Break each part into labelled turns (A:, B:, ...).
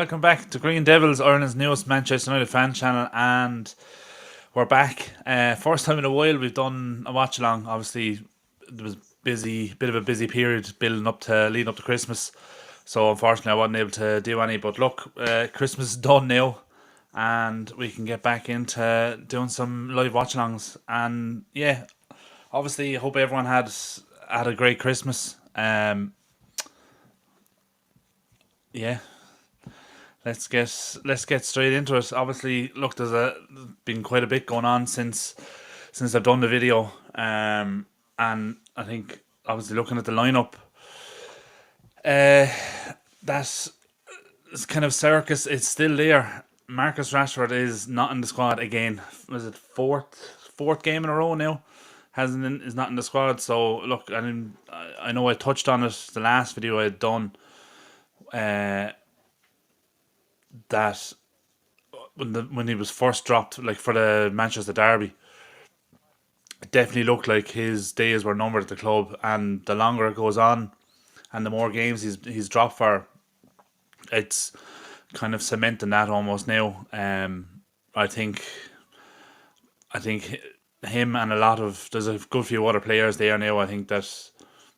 A: welcome back to Green Devils, Ireland's newest Manchester United fan channel, and we're back. First time in a while we've done a watch along. Obviously, there was bit of a busy period leading up to Christmas, so unfortunately I wasn't able to do any. But look, Christmas is done now, and we can get back into doing some live watch alongs. And yeah, obviously, I hope everyone had a great Christmas. Yeah, let's get straight into it. Obviously, look, been quite a bit going on since I've done the video, and I think obviously looking at the lineup, uh, that's it's kind of circus. It's still there. Marcus Rashford is not in the squad again. Was it fourth game in a row now? Is not in the squad. So look, I know I touched on it the last video I had done. Uh, that when he was first dropped, like for the Manchester derby, it definitely looked like his days were numbered at the club. And the longer it goes on, and the more games he's dropped for, it's kind of cementing that almost now. I think I think him and there's a good few other players there now. I think that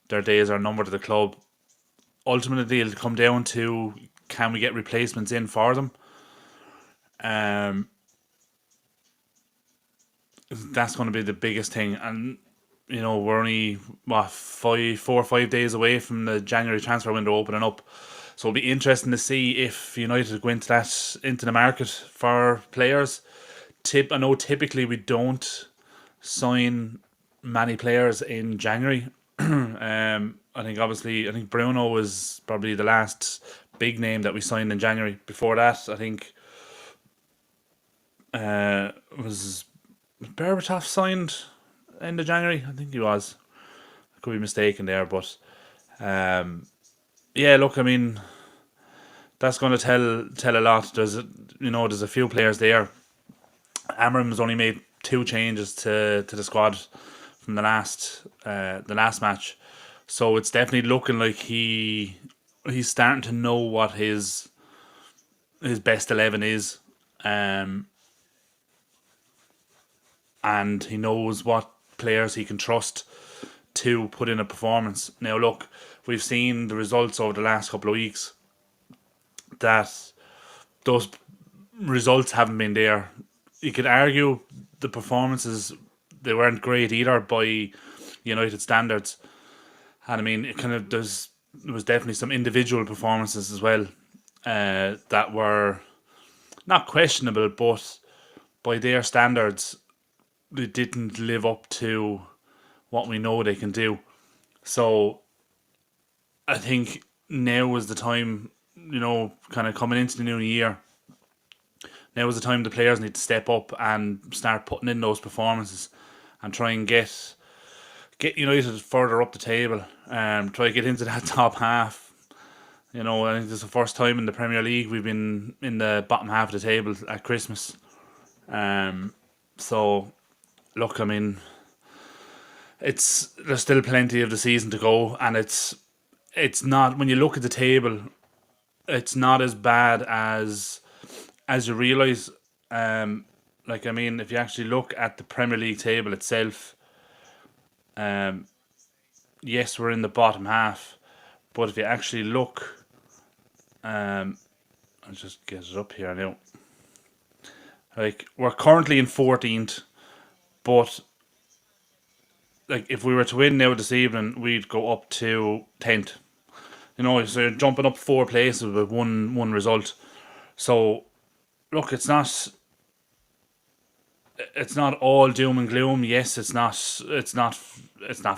A: their days are numbered at the club. Ultimately, it'll come down to, can we get replacements in for them? That's going to be the biggest thing. And we're only 4 or 5 days away from the January transfer window opening up, so it'll be interesting to see if United go into the market for players. I know typically we don't sign many players in January. I think Bruno was probably the last big name that we signed in January. Before that, I think was Berbatov signed end of January. I think he was. I could be mistaken there, but yeah. Look, I mean, that's going to tell a lot. There's a few players there. Amorim has only made 2 changes to the squad from the last match, so it's definitely looking like he's starting to know what his best 11 is, and he knows what players he can trust to put in a performance. Now, look, we've seen the results over the last couple of weeks that those results haven't been there. You could argue the performances, they weren't great either by United standards, and I mean there was definitely some individual performances as well that were not questionable, but by their standards they didn't live up to what we know they can do. So I think now is the time, kind of coming into the new year. Now is the time the players need to step up and start putting in those performances and try and get United further up the table. Try to get into that top half. I think this is the first time in the Premier League we've been in the bottom half of the table at Christmas. So look, I mean, there's still plenty of the season to go, and it's not, when you look at the table, it's not as bad as you realise. If you actually look at the Premier League table itself, yes, we're in the bottom half, but if you actually look, I'll just get it up here now. Like, we're currently in 14th, but like, if we were to win now this evening, we'd go up to 10th. So you're jumping up 4 places with one result. So look, it's not all doom and gloom. Yes, it's not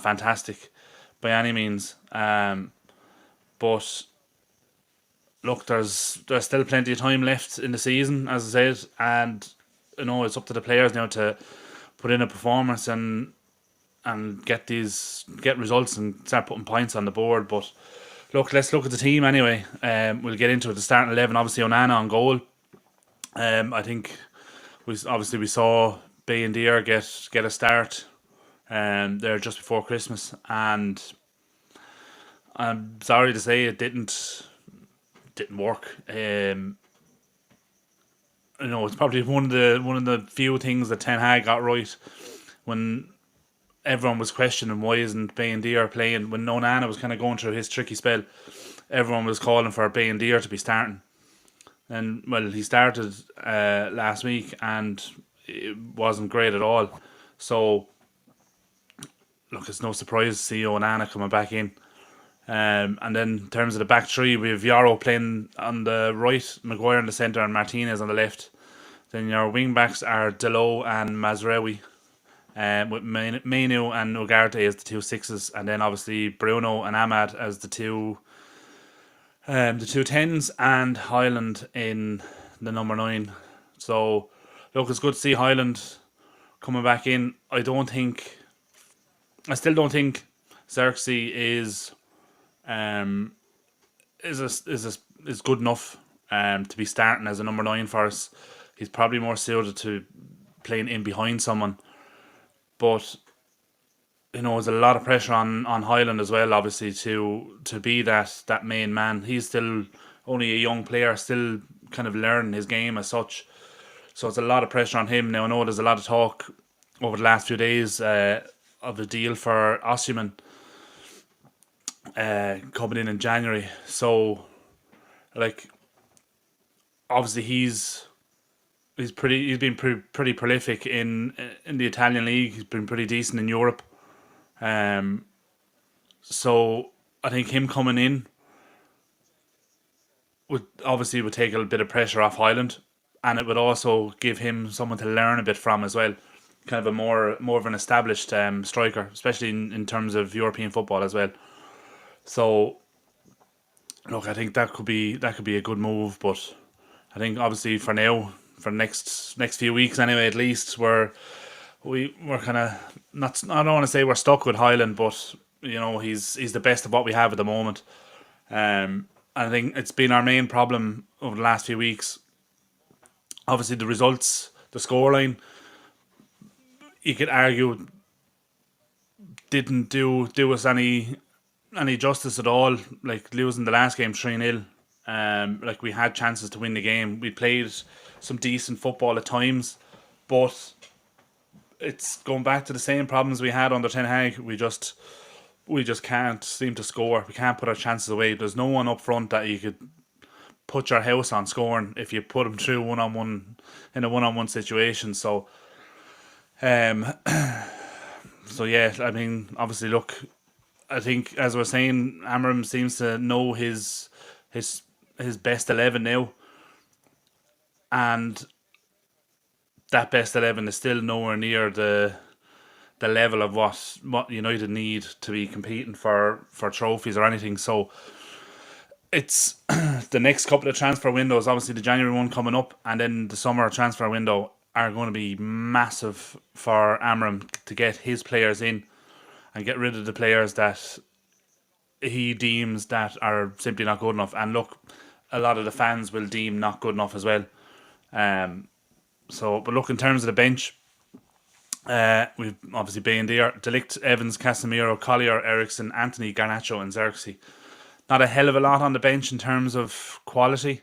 A: fantastic by any means. But look, there's still plenty of time left in the season, as I said, and it's up to the players now to put in a performance and get results and start putting points on the board. But look, let's look at the team anyway. We'll get into it. The starting 11, obviously Onana on goal. I think we saw Bay and Deer get a start there just before Christmas, and I'm sorry to say it didn't work. it's probably one of the few things that Ten Hag got right when everyone was questioning why isn't Deer playing when Onana was kind of going through his tricky spell. Everyone was calling for Deer to be starting, and well, he started last week and it wasn't great at all. So look, it's no surprise to see Onana coming back in. And then in terms of the back three, we have Yarrow playing on the right, Maguire in the centre, and Martinez on the left. Then your wing backs are Delo and Mazraoui, with Mainu and Ugarte as the two sixes, and then obviously Bruno and Ahmad as the two tens, and Highland in the number 9. So look, it's good to see Highland coming back in. I still don't think Xerxes um, is good enough to be starting as a number 9 for us. He's probably more suited to playing in behind someone, but there's a lot of pressure on Highland as well, obviously, to be that main man. He's still only a young player, still kind of learning his game as such. So it's a lot of pressure on him. Now I know there's a lot of talk over the last few days of a deal for Osimhen coming in January. So like obviously he's been pretty prolific in the Italian league. He's been pretty decent in Europe. So I think him coming in would take a little bit of pressure off Highland, and it would also give him someone to learn a bit from as well. Kind of a more of an established striker, especially in terms of European football as well. So look, I think that could be a good move, but I think obviously for now, for the next few weeks anyway, at least we're kind of not. I don't want to say we're stuck with Highland, but he's the best of what we have at the moment. I think it's been our main problem over the last few weeks. Obviously, the results, the scoreline, you could argue didn't do us any justice at all. Like losing the last game 3-0. Like we had chances to win the game. We played some decent football at times, but it's going back to the same problems we had under Ten Hag. We just can't seem to score. We can't put our chances away. There's no one up front that you could put your house on scoring if you put them through one-on-one in a one-on-one situation. So, so yeah, I mean, obviously, look, I think as we're saying, Amorim seems to know his best 11 now, and that best 11 is still nowhere near the level of what United need to be competing for trophies or anything. So it's the next couple of transfer windows, obviously the January one coming up, and then the summer transfer window are going to be massive for Amorim to get his players in and get rid of the players that he deems that are simply not good enough. And look, a lot of the fans will deem not good enough as well. But look, in terms of the bench, we've obviously Deer, Delict, Evans, Casemiro, Collier, Ericsson, Anthony, Garnacho and Xerxes. Not a hell of a lot on the bench in terms of quality.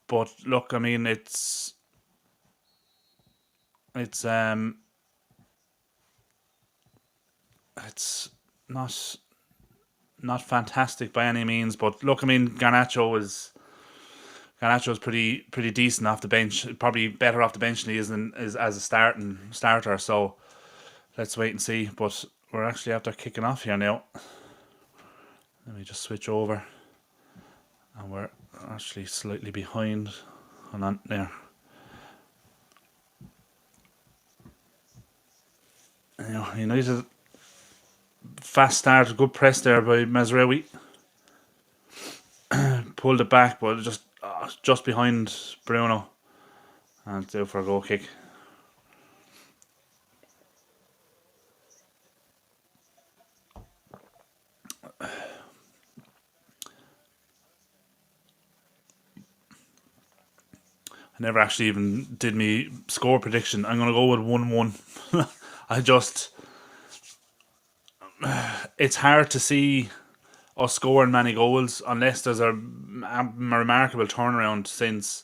A: But look, I mean, it's not fantastic by any means. But look, I mean, Garnacho is pretty decent off the bench. Probably better off the bench than he is as a starter. So let's wait and see. But we're actually after kicking off here now. Let me just switch over, and we're actually slightly behind. Hold on there. United fast start, good press there by Mazraoui. Pulled it back, but just behind Bruno, and due for a goal kick. I never actually even did me score prediction. I'm going to go with 1-1. It's hard to see us scoring many goals unless there's a remarkable turnaround since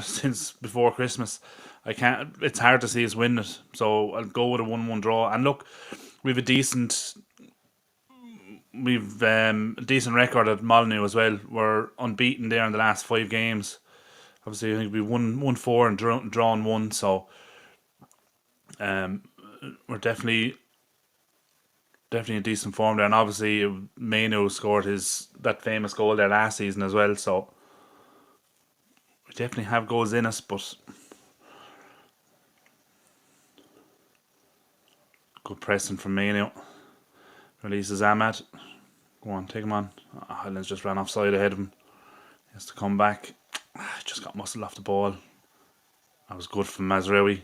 A: since before Christmas. I can't. It's hard to see us win it, so I'll go with a 1-1 draw. And look, we've a decent, a decent record at Molineux as well. We're unbeaten there in the last 5 games. Obviously, I think we won 4 and drawn 1. So, um, we're definitely in decent form there. And obviously, Molineux scored that famous goal there last season as well. So we definitely have goals in us, but good pressing from Molineux. Releases Ahmad. Go on, take him on. Highlands just ran offside ahead of him. He has to come back. Just got muscled off the ball. That was good from Mazraoui.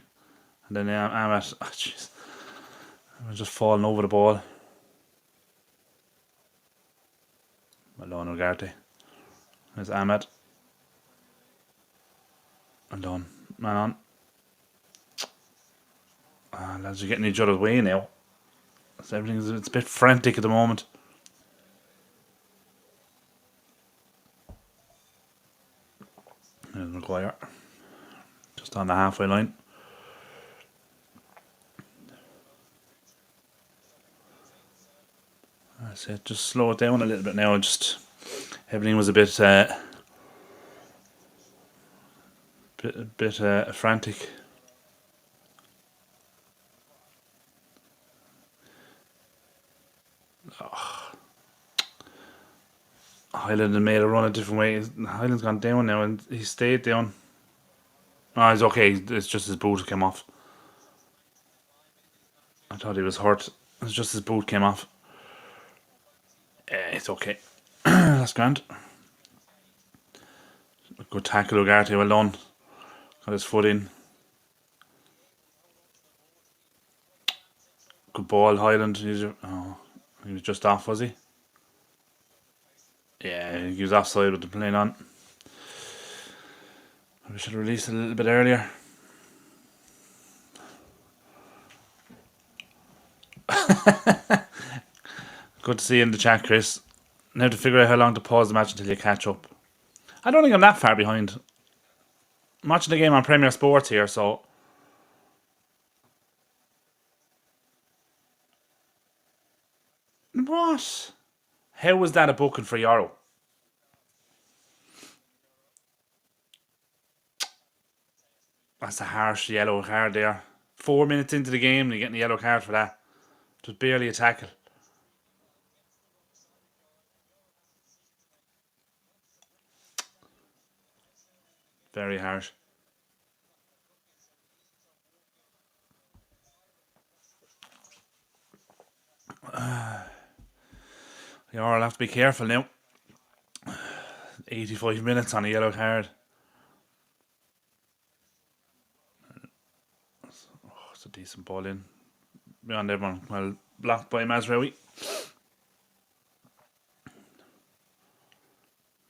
A: And then Ahmad. Jeez. Just falling over the ball. Malone Ugarte. There's Ahmad. And done. Man on. Lads are getting each other's way now. So it's a bit frantic at the moment. There's Maguire. Just on the halfway line. That's it. Just slow it down a little bit now. Just everything was a bit frantic. Highland made a run a different way. Highland's gone down now, and he stayed down. Oh, he's okay. It's just his boot came off. I thought he was hurt. It's just his boot came off. It's okay. That's grand. Good tackle, Ugarte. Well done. Got his foot in. Good ball, Highland. He was just off, was he? Yeah, he was offside with the plane on. We should have released it a little bit earlier. Good to see you in the chat, Chris. Now to figure out how long to pause the match until you catch up. I don't think I'm that far behind. I'm watching the game on Premier Sports here, so... What? How was that a booking for Euro? That's a harsh yellow card there. 4 minutes into the game and you're getting a yellow card for that. It was barely a tackle. Very harsh. I'll have to be careful now. 85 minutes on a yellow card. Oh, it's a decent ball in. Beyond everyone. Well, blocked by Mazraoui.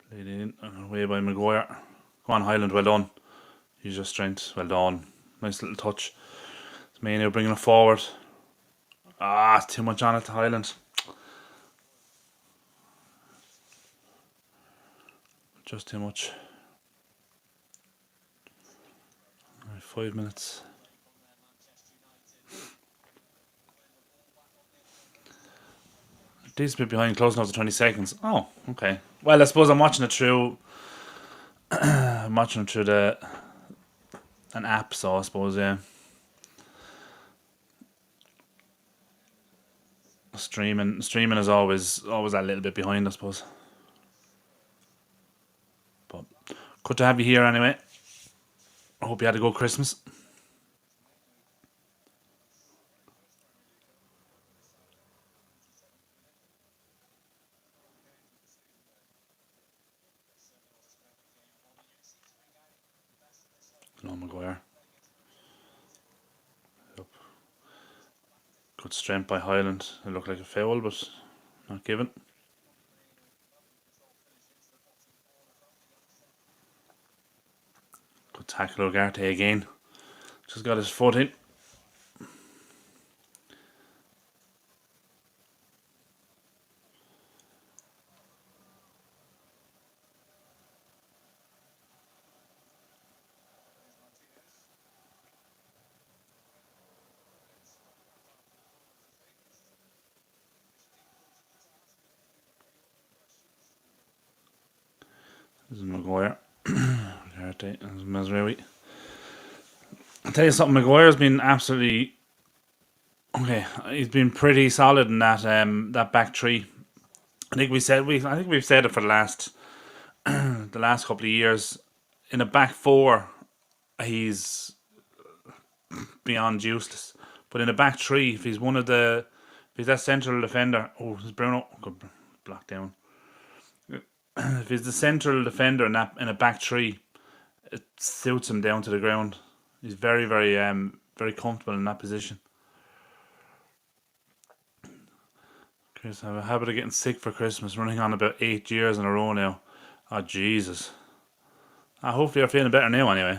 A: Played in. Away by Maguire. Go on, Highland. Well done. Use your strength. Well done. Nice little touch. It's Mainu bringing it forward. Too much on it to Highland. Just too much. Right, 5 minutes. Decent bit behind, close enough to 20 seconds. Oh, okay. Well, I suppose I'm watching it through. I'm watching it through an app, so I suppose, yeah. Streaming is always that little bit behind, I suppose. But good to have you here anyway. I hope you had a good Christmas. No Maguire. Yep. Good strength by Highland. It looked like a foul, but not given. Good tackle Ugarte again. Just got his foot in. This is Maguire. Ugarte. This is Mazraoui. I'll tell you something. Maguire's been absolutely okay. He's been pretty solid in that back three. I think we've said it for the last couple of years. In a back four, he's beyond useless. But in a back three, if he's that central defender, oh, there's Bruno, good block down. If he's the central defender in a back three, it suits him down to the ground. He's very comfortable in that position. Chris, I have a habit of getting sick for Christmas, running on about 8 years in a row now. Oh Jesus! Hopefully you're feeling better now. Anyway,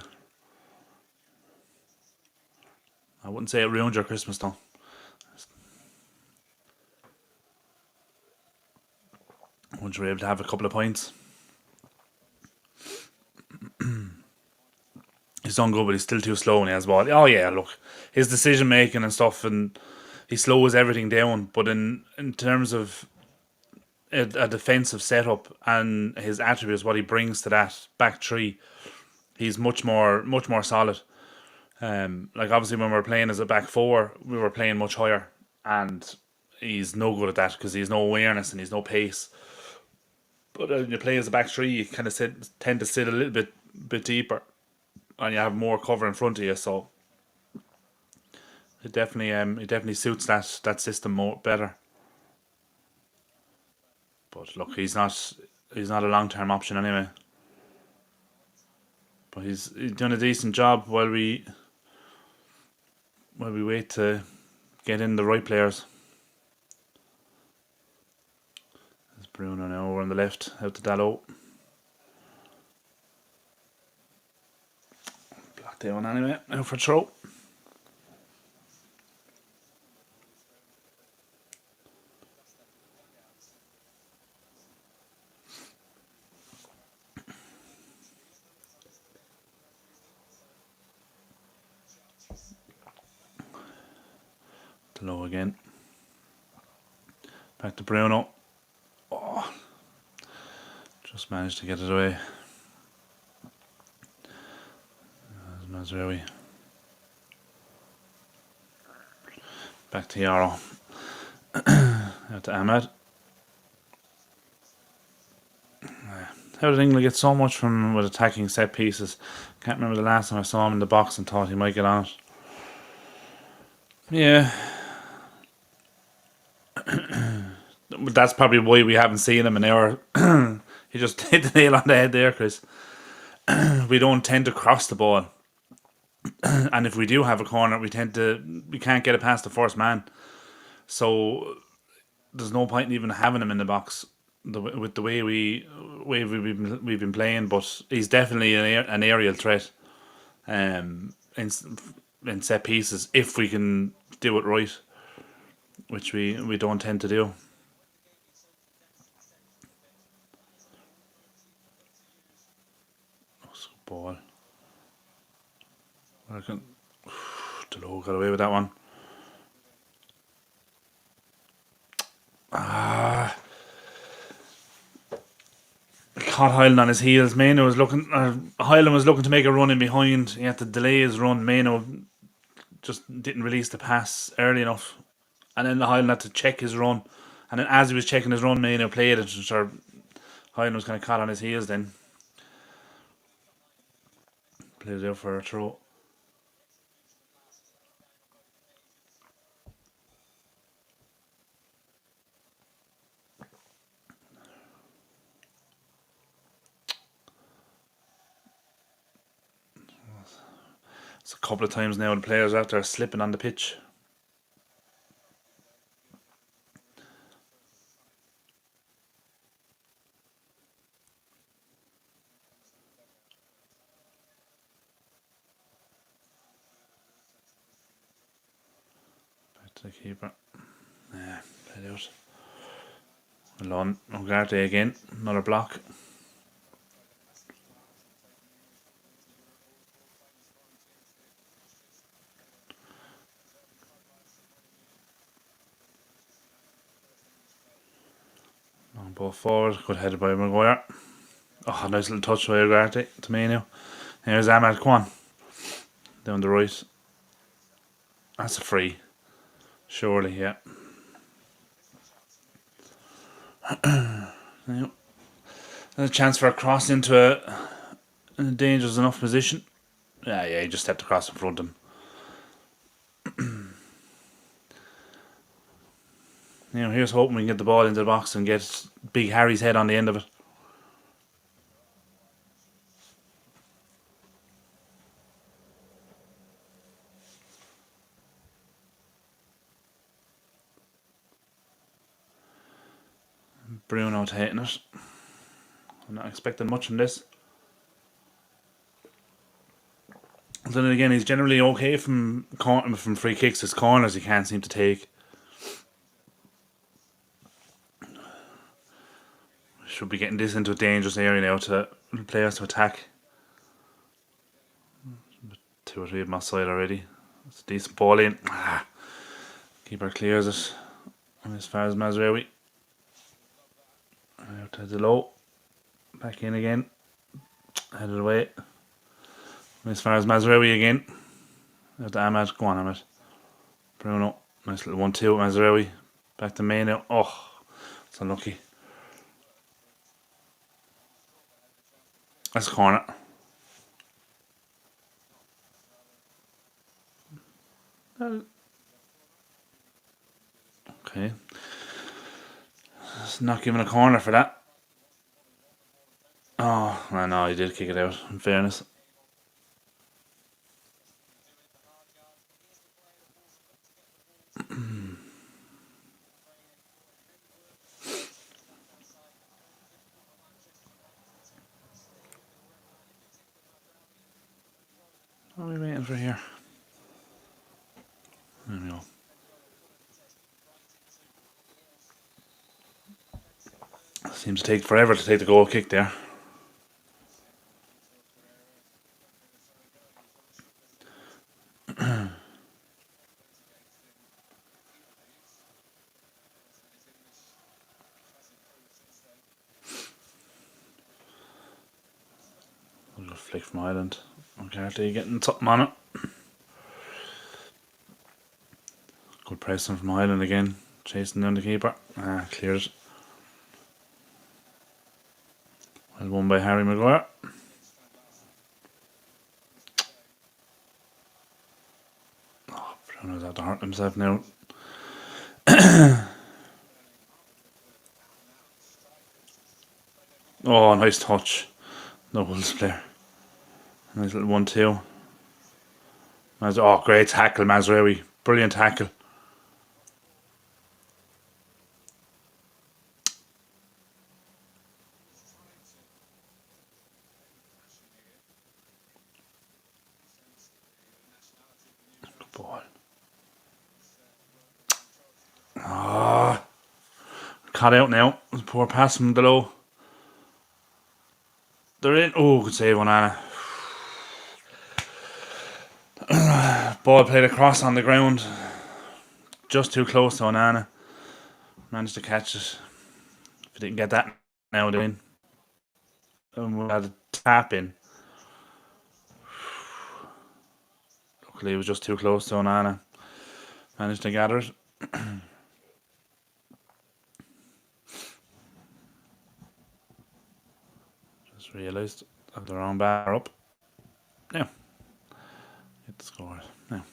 A: I wouldn't say it ruined your Christmas though. Once you're able to have a couple of points, he's done good, but he's still too slow when he has the ball. Oh yeah, look, his decision making and stuff, and he slows everything down. But in terms of a defensive setup and his attributes, what he brings to that back three, he's much more solid. Like obviously when we were playing as a back four, we were playing much higher, and he's no good at that because he's no awareness and he's no pace. But when you play as a back three, you kind of tend to sit a little bit deeper, and you have more cover in front of you. So it definitely suits that system more better. But look, he's not a long term option anyway. But he's done a decent job while we wait to get in the right players. There's Bruno now over on the left, out to Dalot. Blocked down anyway, out for throw. Low again. Back to Bruno. Oh, just managed to get it away. There's Mazraoui. Back to Yarrow. Out to Ahmed. How did England get so much from with attacking set pieces? Can't remember the last time I saw him in the box and thought he might get on it. Yeah. But that's probably why we haven't seen him in our. He just hit the nail on the head there, Chris. We don't tend to cross the ball, and if we do have a corner, we can't get it past the first man. So there's no point in even having him in the box with the way we've been playing. But he's definitely an aerial threat, in set pieces if we can do it right, which we don't tend to do. Ball. I can. Delo got away with that one. Caught Hyland on his heels. Hyland was looking to make a run in behind. He had to delay his run. Mano just didn't release the pass early enough, and then Hyland had to check his run. And then as he was checking his run, Mano played it. So Hyland was kind of caught on his heels. Then played it out for a throw. It's a couple of times now the players out there slipping on the pitch. Back to the keeper. Yeah, played out. Alone. Ugarte again. Another block. Long ball forward. Good headed by Maguire. Oh, nice little touch by Ugarte to me now. Here's Ahmad Kwan down the right. That's a free. Surely, yeah. Now, there's a chance for a cross into a dangerous enough position. Yeah, he just stepped across in front of him. Here's hoping we can get the ball into the box and get Big Harry's head on the end of it. Bruno taking it. I'm not expecting much from this. Then again, he's generally okay from free kicks. His corners he can't seem to take. Should be getting this into a dangerous area now to players to attack. 2 or 3 of them offside already. It's a decent ball in. Keeper clears it. And as far as Mazraoui. Out to the low. Back in again. Headed away. And as far as Mazraoui again. Out to Ahmad. Go on, Ahmad. Bruno. Nice little 1-2 Mazraoui. Back to May now. Oh, it's unlucky. That's a corner. Okay. It's not giving a corner for that. Oh, I know, he did kick it out, in fairness. What are we waiting for here? There we go. Seems to take forever to take the goal kick there. Little flick from Ireland. McCarthy getting something on it. Good pressing from Ireland again. Chasing down the keeper. Cleared it. Well won by Harry Maguire. Oh, Bruno's had to hurt himself now. Oh, nice touch. No Wolves player. Nice little 1-2. Oh, great tackle, Mazraoui. Brilliant tackle. Good ball. Ah, caught out now. Poor pass from below. They're in. Oh, good save on Anna. Ball played across on the ground. Just too close to Onana. Managed to catch it. If he didn't get that now, then we had a tap in. Luckily, it was just too close to Onana. Managed to gather it. Just realised that the wrong bar up. Now, get the score. Now.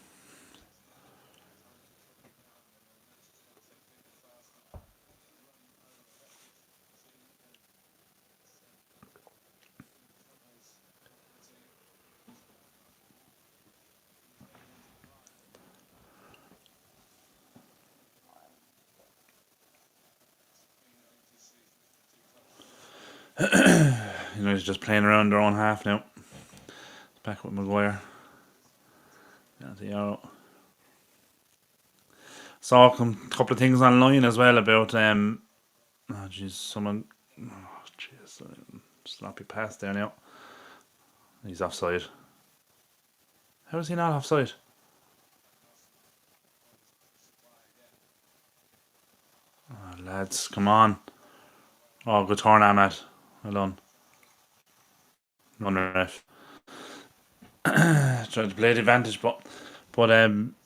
A: He's just playing around their own half now. Back with Maguire. Down to Euro. Saw a couple of things online as well about someone. Oh jeez, sloppy pass there now. He's offside. How is he not offside? Oh, lads, come on. Oh, good turn, Ahmed. Well done. Unref trying to play the advantage, but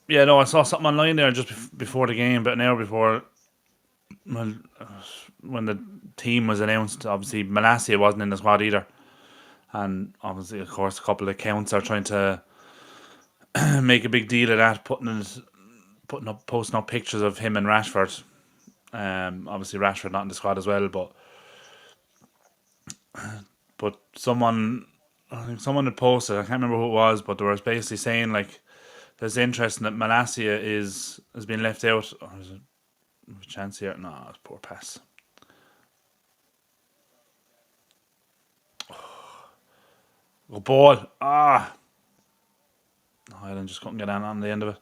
A: yeah, no, I saw something online there just before the game, about an hour before, well, when the team was announced. Obviously, Malacia wasn't in the squad either, and obviously, of course, a couple of accounts are trying to make a big deal of that, posting up pictures of him and Rashford. Obviously, Rashford not in the squad as well, but someone, I think someone had posted, I can't remember who it was, but they were basically saying like there's interest that Malacia has been left out. Or is it a chance here? No, it's poor pass. Oh, ball. Ah, Highland just couldn't get on the end of it.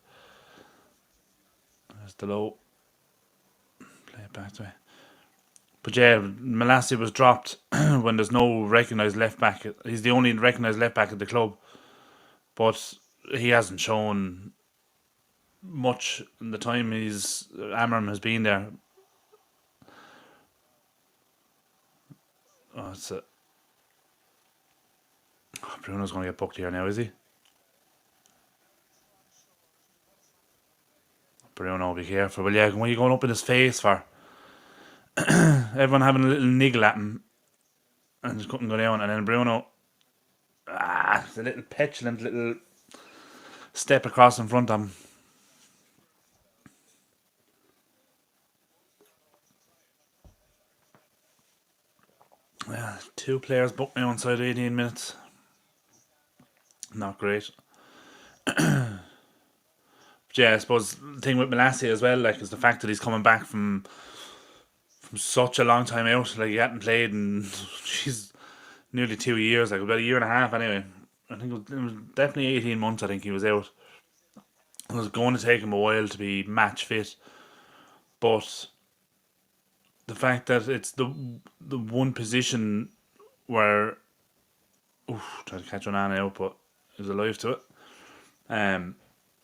A: There's the low. Play it back to me. But yeah, Malacia was dropped when there's no recognised left back. He's the only recognised left back at the club, but he hasn't shown much in the time Amorim has been there. Oh, Bruno's going to get booked here now, is he? Bruno, be careful. Well, yeah, when you're going up in his face for everyone having a little niggle at him and just couldn't go down, and then Bruno, it's a little petulant little step across in front of him. Yeah, two players booked now inside 18 minutes. Not great. But yeah, I suppose the thing with Malacia as well, like, is the fact that he's coming back from such a long time out. Like, he hadn't played in she's nearly 2 years, like about a year and a half anyway. I think it was definitely 18 months. I think he was out. It was going to take him a while to be match fit, but the fact that it's the one position where, trying to catch one on out, but there's alive to it. Um,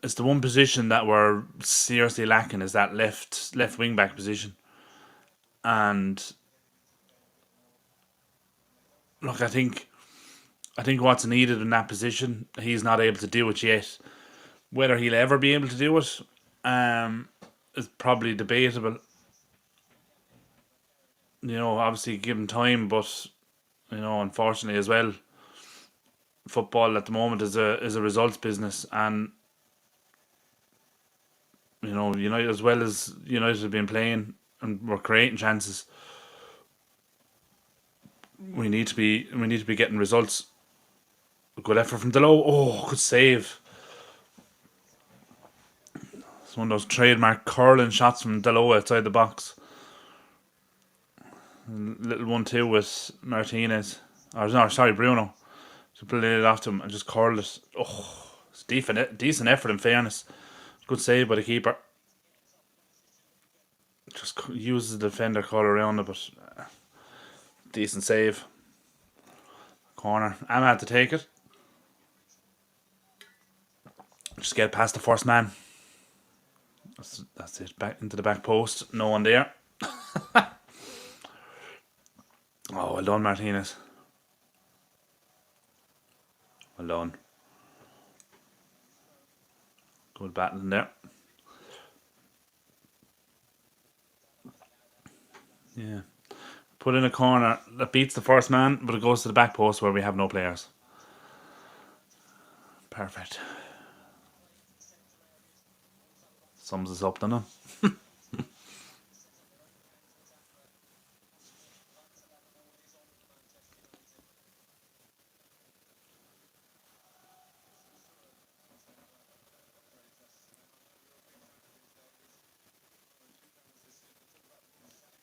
A: it's the one position that we're seriously lacking, is that left wing back position. And look, I think what's needed in that position, he's not able to do it yet. Whether he'll ever be able to do it, is probably debatable. Obviously give him time, but unfortunately as well, football at the moment is a results business, and United, as well as United have been playing and we're creating chances, we need to be getting results. Good effort from Delo. Oh, good save. It's one of those trademark curling shots from Delo outside the box. Little 1-2 with Martinez. Or no, sorry, Bruno. To play it off to him and just curl it. Oh, it's decent effort in fairness. Good save by the keeper. Just uses the defender call around it, but decent save. Corner. I'm had to take it. Just get past the first man. That's it. Back into the back post. No one there. Oh, well done, Martinez. Well done. Good battling there. Yeah. Put in a corner that beats the first man, but it goes to the back post where we have no players. Perfect. Sums us up, doesn't it?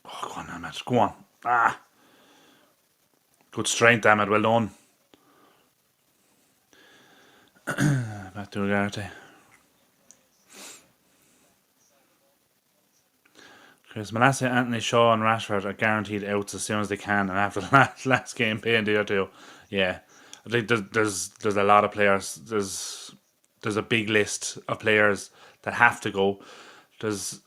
A: Oh, go on, Ahmed. Go on. Good strength, Ahmed. Well done. Back to Ugarte. Because Malacia, Anthony, Shaw, and Rashford are guaranteed outs as soon as they can, and after the last game, paying the other two. Yeah, I think there's a lot of players. There's a big list of players that have to go. There's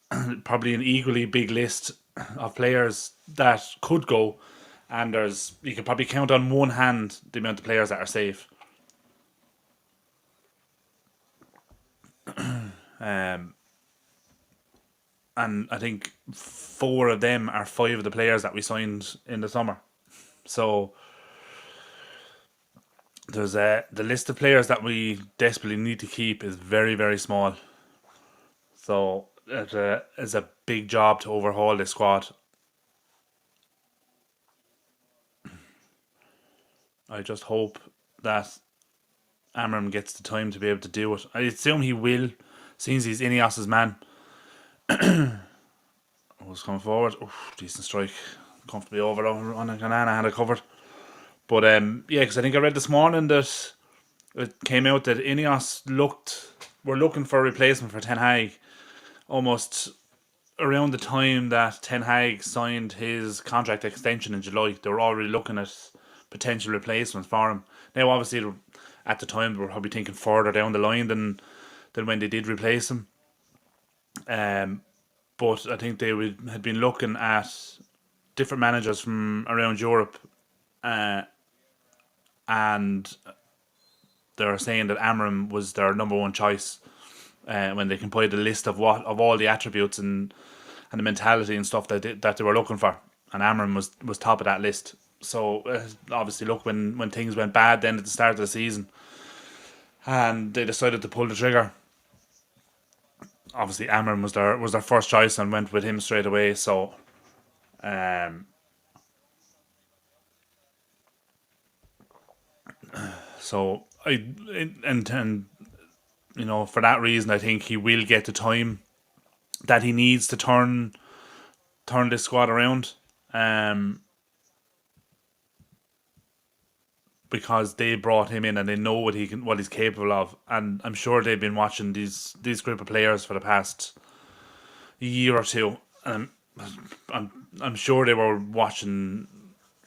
A: probably an equally big list of players that could go, and you can probably count on one hand the amount of players that are safe. Um, and I think four of them are five of the players that we signed in the summer. So there's the list of players that we desperately need to keep is very, very small. So it's a big job to overhaul this squad. I just hope that Amorim gets the time to be able to do it. I assume he will, since he's Ineos's man. Was coming forward. Oof, decent strike. Comfortably over on a Ganana, had it covered. But yeah, because I think I read this morning that it came out that Ineos were looking for a replacement for Ten Hag almost around the time that Ten Hag signed his contract extension in July. They were already looking at potential replacements for him. Now, obviously, at the time, they were probably thinking further down the line than when they did replace him. But I think had been looking at different managers from around Europe, and they're saying that Amorim was their number one choice when they compiled a list of all the attributes and the mentality and stuff that they were looking for, and Amorim was top of that list. So obviously, look, when things went bad then at the start of the season, and they decided to pull the trigger. Obviously, Amorim was their first choice and went with him straight away. So, um, so and for that reason, I think he will get the time that he needs to turn this squad around. Because they brought him in and they know what he's capable of, and I'm sure they've been watching these group of players for the past year or two. I'm sure they were watching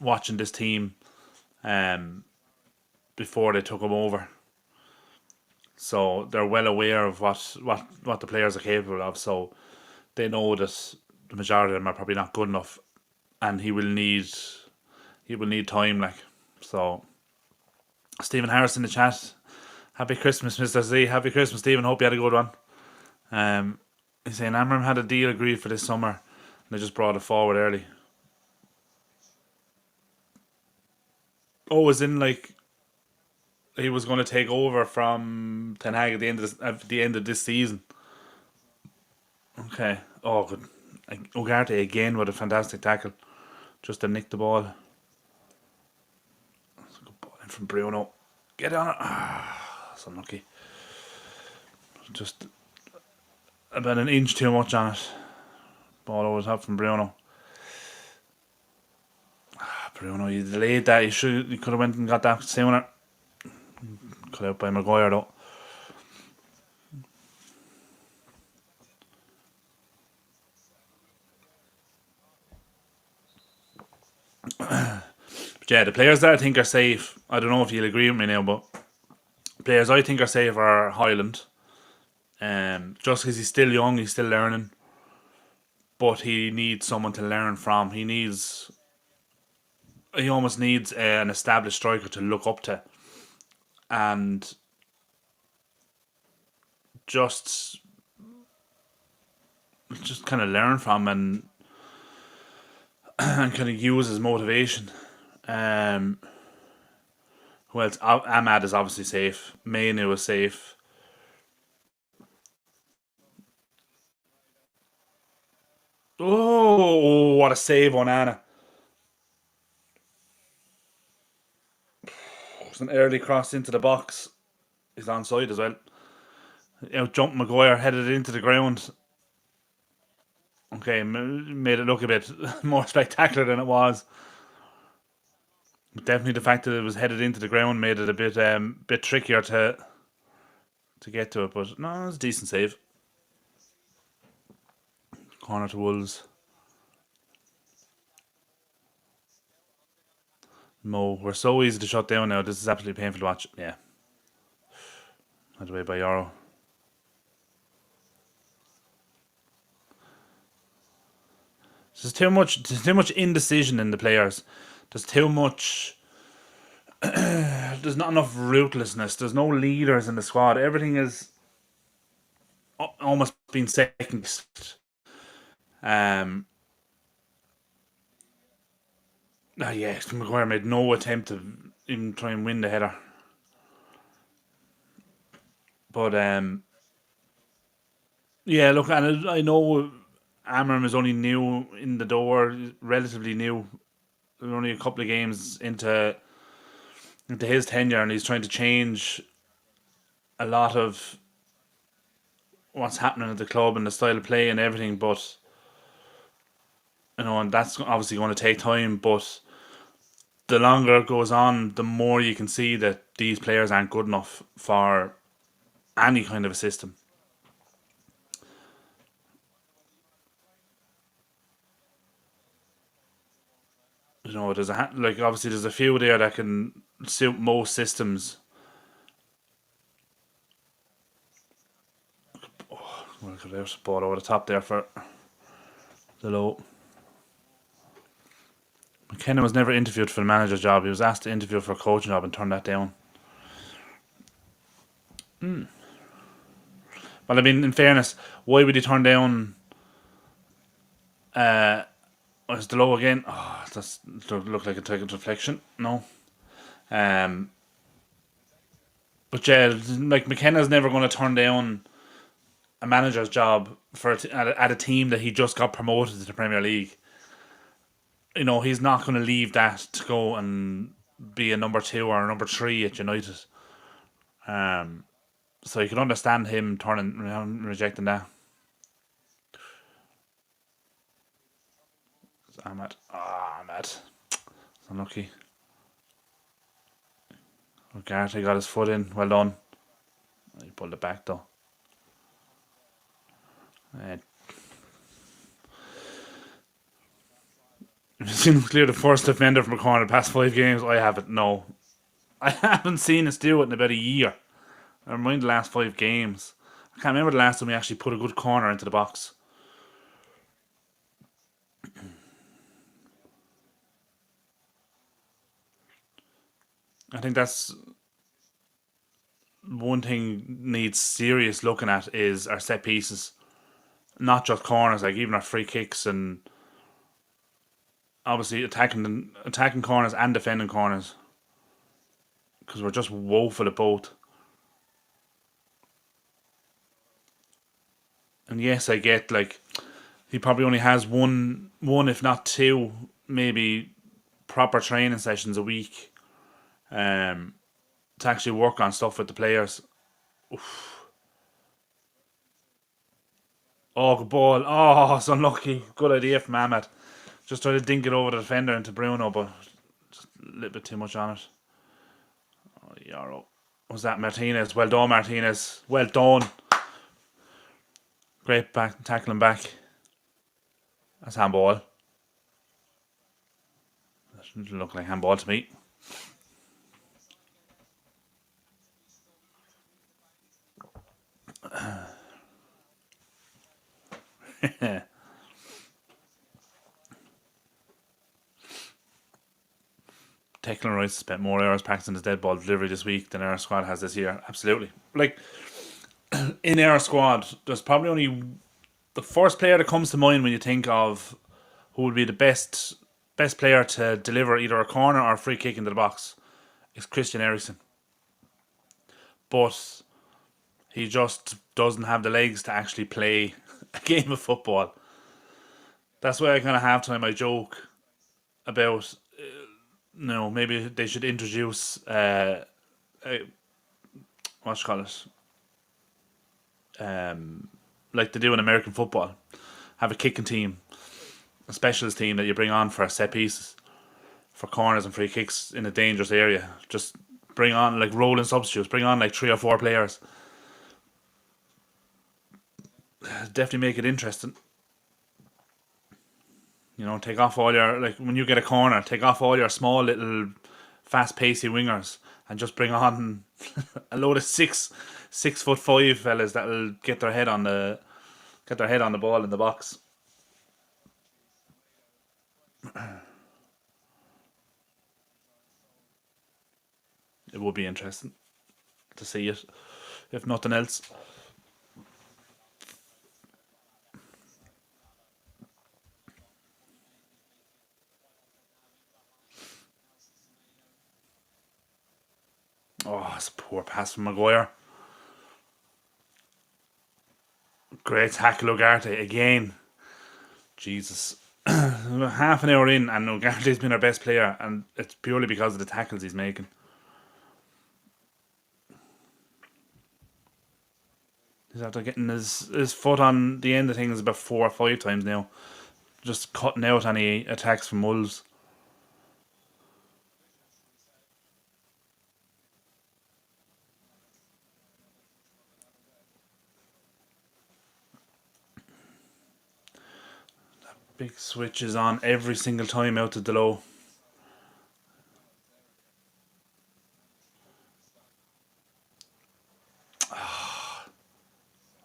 A: this team before they took him over, so they're well aware of what the players are capable of. So they know that the majority of them are probably not good enough, and he will need time. Like, so. Stephen Harris in the chat. Happy Christmas, Mr. Z. Happy Christmas, Stephen. Hope you had a good one. He's saying Amorim had a deal agreed for this summer and they just brought it forward early. Oh, as in like he was going to take over from Ten Hag at the end of this season. Okay. Oh, good. Ugarte again with a fantastic tackle, just to nick the ball. That's a good ball in from Bruno. Get on it. That's unlucky. Just about an inch too much on it. Ball over the top from Bruno. Bruno, you delayed that. You could have went and got that sooner. Cut out by Maguire though. But yeah, the players that I think are safe, I don't know if you'll agree with me now, but players I think are safe are Highland. Just because he's still young, he's still learning, but he needs someone to learn from. He almost needs an established striker to look up to, and just kind of learn from and kind of use as motivation. Who else? Ahmad is obviously safe. Molineux is safe. Oh, what a save on Anna. It's an early cross into the box. He's onside as well. Out jumped Maguire, headed it into the ground. Okay, made it look a bit more spectacular than it was. But definitely the fact that it was headed into the ground made it a bit trickier to get to it. But no, it was a decent save. Corner to Wolves. Mo, we're so easy to shut down now. This is absolutely painful to watch. Yeah. Had away by Euro. There's too much indecision in the players. There's too much. There's not enough ruthlessness. There's no leaders in the squad. Everything is almost been second. Um, yeah, Maguire made no attempt to even try and win the header. But yeah, look, and I know Amorim is only new in the door, relatively new. We're only a couple of games into his tenure, and he's trying to change a lot of what's happening at the club and the style of play and everything. But and that's obviously going to take time. But the longer it goes on, the more you can see that these players aren't good enough for any kind of a system. There's like obviously there's a few there that can suit most systems. Well, there's a ball over the top there for the low. McKenna was never interviewed for the manager job. He was asked to interview for a coaching job and turned that down. Well, I mean, in fairness, why would he turn down? Was the low again? Oh, that's look like a taken deflection. No. Um, but yeah, like McKenna's never going to turn down a manager's job for at a team that he just got promoted to the Premier League. He's not going to leave that to go and be a number 2 or a number 3 at United. So you can understand him rejecting that. Ahmad. Ahmad. It's unlucky. Garty got his foot in. Well done. He pulled it back though. It seems clear the first defender from a corner the past 5 games. I haven't. No. I haven't seen us do it in about a year. Never mind the last 5 games. I can't remember the last time we actually put a good corner into the box. I think that's one thing needs serious looking at is our set pieces, not just corners. Like even our free kicks and obviously attacking corners and defending corners because we're just woeful at both. And yes, I get like he probably only has one if not two, maybe proper training sessions a week, to actually work on stuff with the players. Oh, good ball. Oh, it's unlucky. Good idea from Ahmed. Just try to dink it over the defender into Bruno, but just a little bit too much on it. Oh, Yarrow. Was that Martinez? Well done, Martinez. Well done. Great back tackling back. That's handball. That doesn't look like handball to me. Declan Rice spent more hours practicing his dead ball delivery this week than our squad has this year. Absolutely. Like, in our squad, there's probably only the first player that comes to mind when you think of who would be the best player to deliver either a corner or a free kick into the box is Christian Eriksen. But he just doesn't have the legs to actually play a game of football. That's why I kind of have time I joke about, maybe they should introduce, what you call it, like they do in American football. Have a kicking team, a specialist team that you bring on for set pieces, for corners and free kicks in a dangerous area. Just bring on like rolling substitutes. Bring on like 3 or 4 players. Definitely make it interesting. Take off all your like when you get a corner, take off all your small little fast pacey wingers and just bring on a load of 6'5" fellas that'll get their head on the ball in the box. it would be interesting to see it, if nothing else. Oh, it's a poor pass from Maguire. Great tackle, Ugarte again. Jesus. Half an hour in, and Ugarte's been our best player, and it's purely because of the tackles he's making. He's after getting his foot on the end of things about 4 or 5 times now. Just cutting out any attacks from Wolves. Big switches on every single time out to Delo.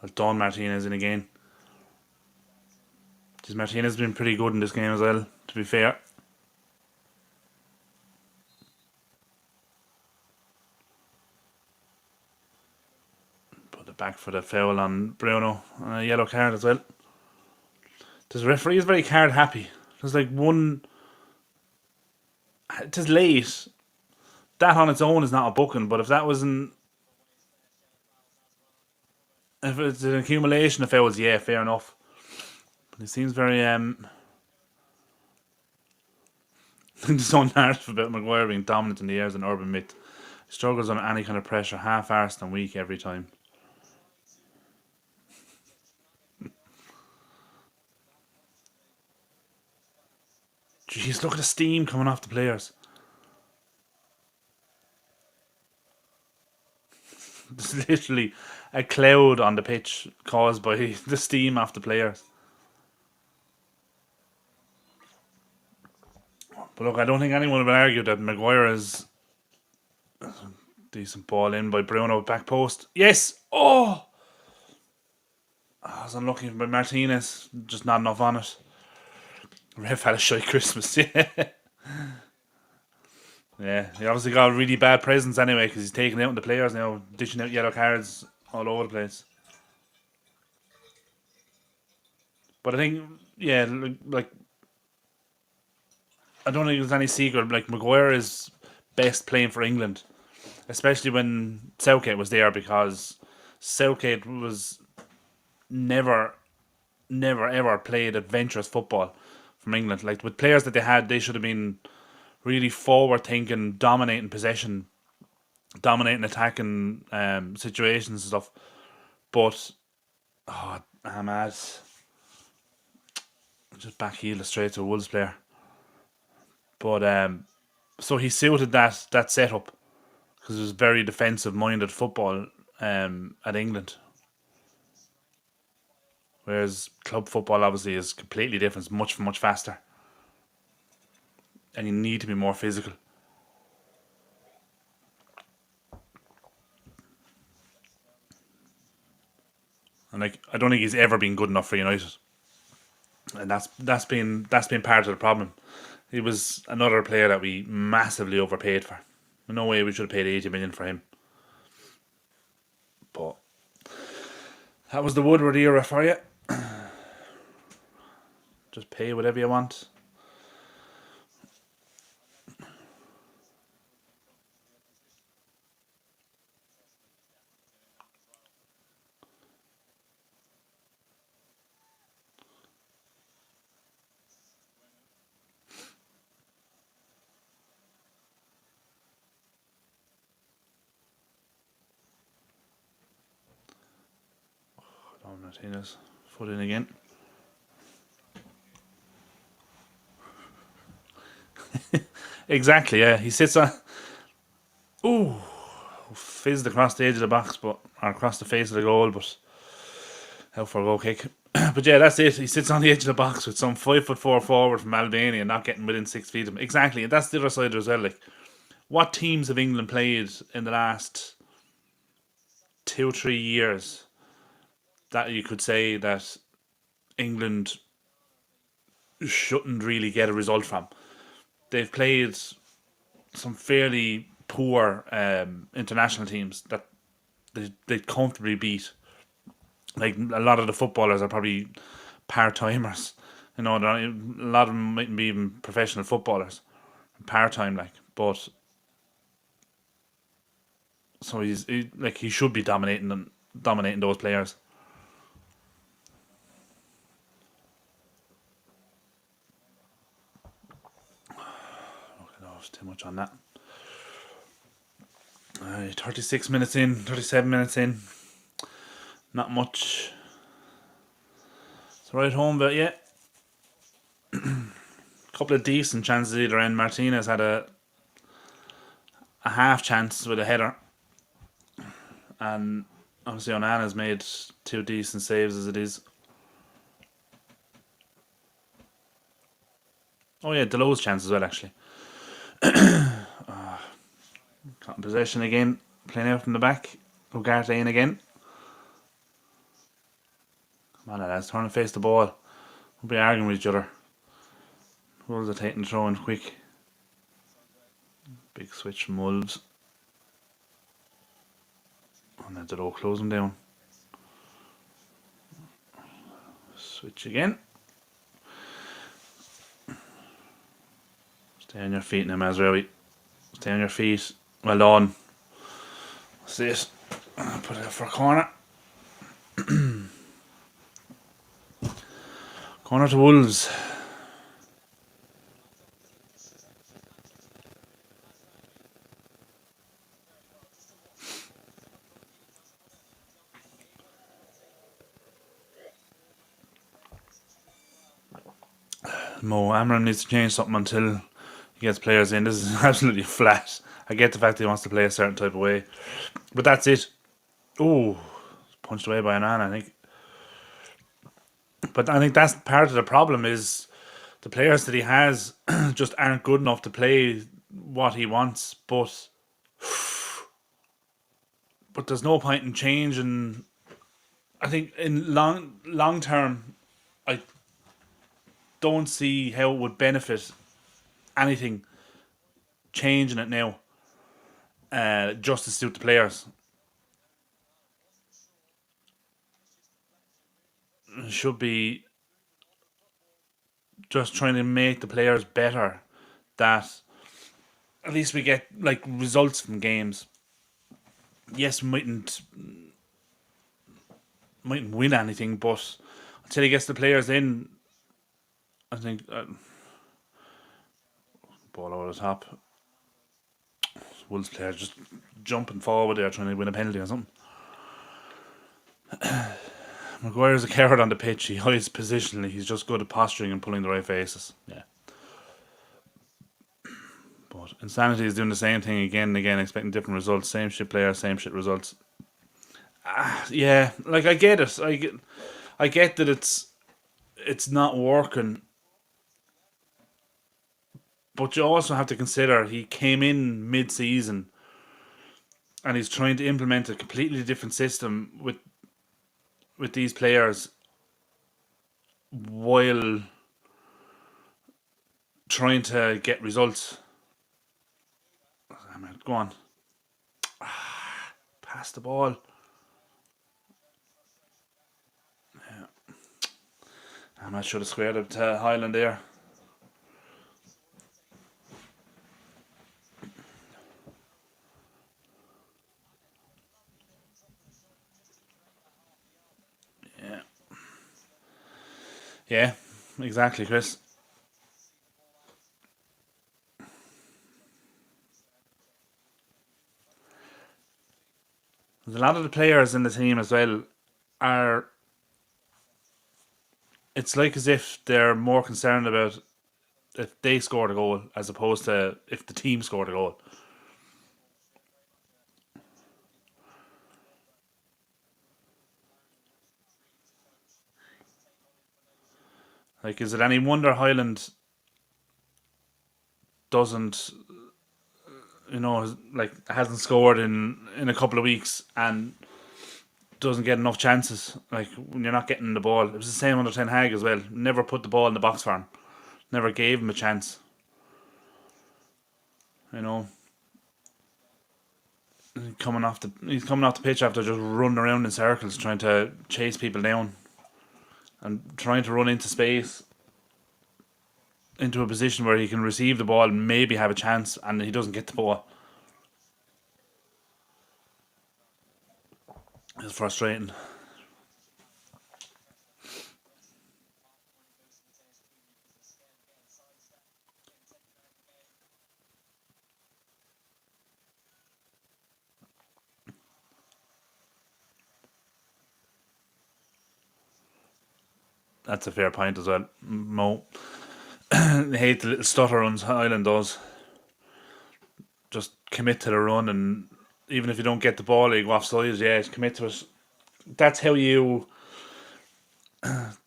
A: Well done, Martinez in again. Jeez, Martinez has been pretty good in this game as well, to be fair. Put it back for the foul on Bruno. And a yellow card as well. The referee is very card happy. There's like one. It is late. That on its own is not a booking, but if that wasn't. If it's an accumulation of fouls, yeah, fair enough. But it seems very There's no narrative about Maguire being dominant in the air as an urban myth. He struggles under any kind of pressure, half-arsed and weak every time. Jeez, look at the steam coming off the players. There's literally a cloud on the pitch caused by the steam off the players. But look, I don't think anyone would argue that Maguire is decent ball in by Bruno, back post. Yes! Oh! I was unlucky by Martinez, just not enough on it. Ref had a shy Christmas, yeah. Yeah, he obviously got really bad presents anyway because he's taking out the players now, dishing out yellow cards all over the place. But I think, yeah, like I don't think there's any secret. Like Maguire is best playing for England, especially when Southgate was there, because Southgate was never, never ever played adventurous football from England. Like with players that they had, they should have been really forward thinking, dominating possession, dominating attacking situations and stuff. But Ahmad just backheeled straight to a Wolves player. But so he suited that setup because it was very defensive minded football at England. Whereas club football obviously is completely different, it's much, much faster. And you need to be more physical. And like I don't think he's ever been good enough for United. And that's been part of the problem. He was another player that we massively overpaid for. No way we should have paid 80 million for him. But that was the Woodward era for you. Just pay whatever you want. Martinez, foot in again. Exactly, yeah. He sits on. Ooh, fizzed across the edge of the box, or across the face of the goal, but out for a goal kick. But yeah, that's it. He sits on the edge of the box with some 5'4" forward from Albania, not getting within 6 feet of him. Exactly, and that's the other side as well. Like, what teams have England played in the last 2 3 years that you could say that England shouldn't really get a result from? They've played some fairly poor international teams that they'd comfortably beat. Like a lot of the footballers are probably part timers. You know, a lot of them mightn't be even professional footballers, part time like. But so he should be dominating those players. Okay, no, it's too much on that. 36 minutes in, 37 minutes in. Not much. It's right home, but yeah. Couple of decent chances either end. Martinez had a half chance with a header. And obviously Onana's made 2 decent saves as it is. Oh yeah, Delo's chance as well actually. Got in possession again, playing out from the back. Ugarte in again. Come on lads, turn and face the ball. We'll be arguing with each other. Wolves are taking the throw in quick. Big switch from Wolves. And then Delo close them down. Switch again. Stay on your feet now, Mazraoui. Stay on your feet. Well done. See it. Put it up for a corner. Corner to Wolves. Mo Amorim needs to change something until he gets players in. This is absolutely flat. I get the fact that he wants to play a certain type of way, but that's it. Oh, punched away by Onana, I think. But I think that's part of the problem is the players that he has just aren't good enough to play what he wants. But there's no point in changing. I think in long term, I don't see how it would benefit anything changing it now. Just to suit the players. It should be just trying to make the players better. That at least we get like results from games. Yes, we mightn't win anything, but until he gets the players in, I think ball over the top. Wolves player just jumping forward there, trying to win a penalty or something. Maguire's a coward on the pitch. He hides positionally. He's just good at posturing and pulling the right faces. Yeah. But Insanity is doing the same thing again and again, expecting different results. Same shit player, same shit results. Yeah, like I get it. I get that it's not working. But you also have to consider he came in mid-season and he's trying to implement a completely different system with these players while trying to get results. Go on. Pass the ball. Yeah. I should have squared up to Highland there. Yeah. Yeah, exactly, Chris. There's a lot of the players in the team as well are. It's like as if they're more concerned about if they scored a goal as opposed to if the team scored a goal. Like, is it any wonder Highland doesn't, like hasn't scored in a couple of weeks and doesn't get enough chances? Like when you're not getting the ball, it was the same under Ten Hag as well. Never put the ball in the box for him. Never gave him a chance. You know. He's coming off the pitch after just running around in circles trying to chase people down and trying to run into space into a position where he can receive the ball and maybe have a chance, and he doesn't get the ball. It's frustrating. That's a fair point as well. Mo, I hate the little stutter runs Highland does. Just commit to the run, and even if you don't get the ball, you go offside. Yeah, commit to it. That's how you.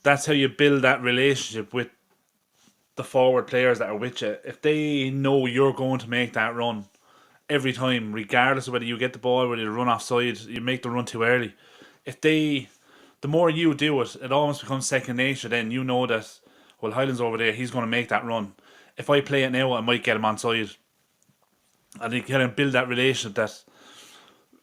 A: That's how you build that relationship with the forward players that are with you. If they know you're going to make that run every time, regardless of whether you get the ball, whether you run offside, you make the run too early. If they, the more you do it, it almost becomes second nature. Then you know that, well, Highland's over there, he's going to make that run. If I play it now, I might get him on side, and you kind of build that relationship that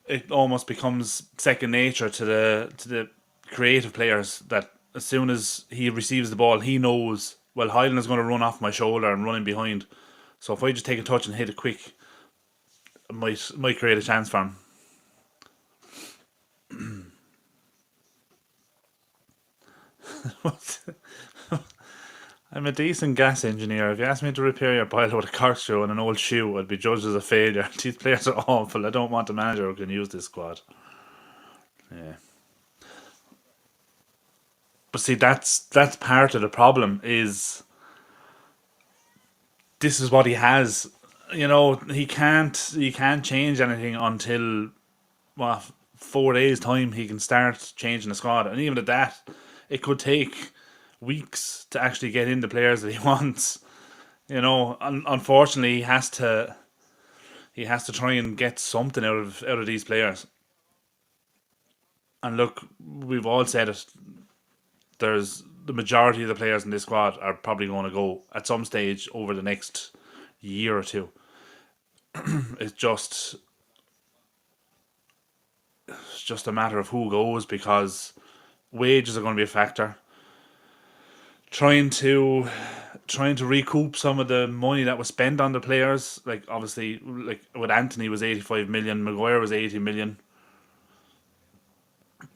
A: it almost becomes second nature to the creative players. That as soon as he receives the ball, he knows, well, Highland is going to run off my shoulder and run in behind. So if I just take a touch and hit it quick, it might create a chance for him. I'm a decent gas engineer. If you asked me to repair your boiler with a corkscrew and an old shoe, I'd be judged as a failure. These players are awful. I don't want a manager who can use this squad. Yeah. But see, that's part of the problem. This is what he has. He can't change anything until, well, 4 days time. He can start changing the squad, and even at that, it could take weeks to actually get in the players that he wants. Unfortunately, he has to try and get something out of these players. And look, we've all said it. There's the majority of the players in this squad are probably going to go at some stage over the next year or two. It's just a matter of who goes, because wages are going to be a factor. Trying to trying to recoup some of the money that was spent on the players, like obviously, like with Anthony was 85 million, Maguire was 80 million.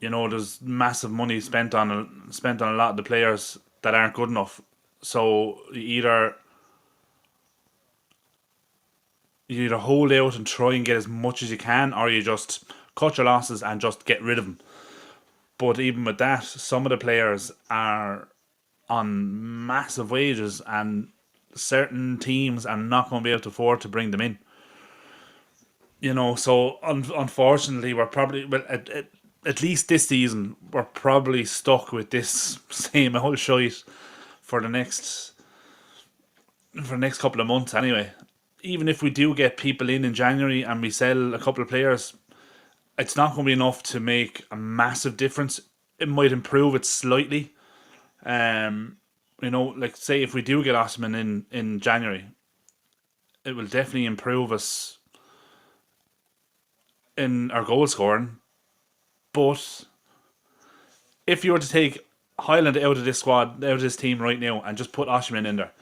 A: There's massive money spent on a lot of the players that aren't good enough. So you either hold out and try and get as much as you can, or you just cut your losses and just get rid of them. But even with that, some of the players are on massive wages, and certain teams are not going to be able to afford to bring them in. So unfortunately, we're probably, well, at least this season, we're probably stuck with this same old shite for the next couple of months anyway. Even if we do get people in January and we sell a couple of players, it's not going to be enough to make a massive difference. It might improve it slightly. Um, like say if we do get Osman in January, it will definitely improve us in our goal scoring. But if you were to take Highland out of this squad, out of this team right now, and just put Osman in there,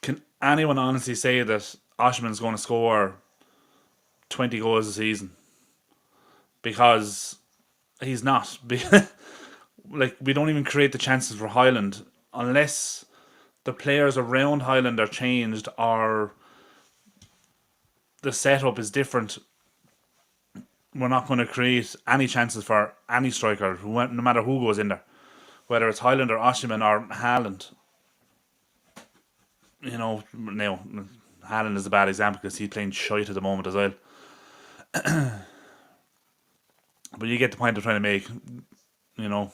A: can anyone honestly say that Osman's going to score 20 goals a season? Because he's not. Like, we don't even create the chances for Highland unless the players around Highland are changed, or the setup is different. We're not going to create any chances for any striker, no matter who goes in there, whether it's Highland or Oshiman or Haaland. Now Haaland is a bad example because he's playing shite at the moment as well. But you get the point I'm trying to make, you know.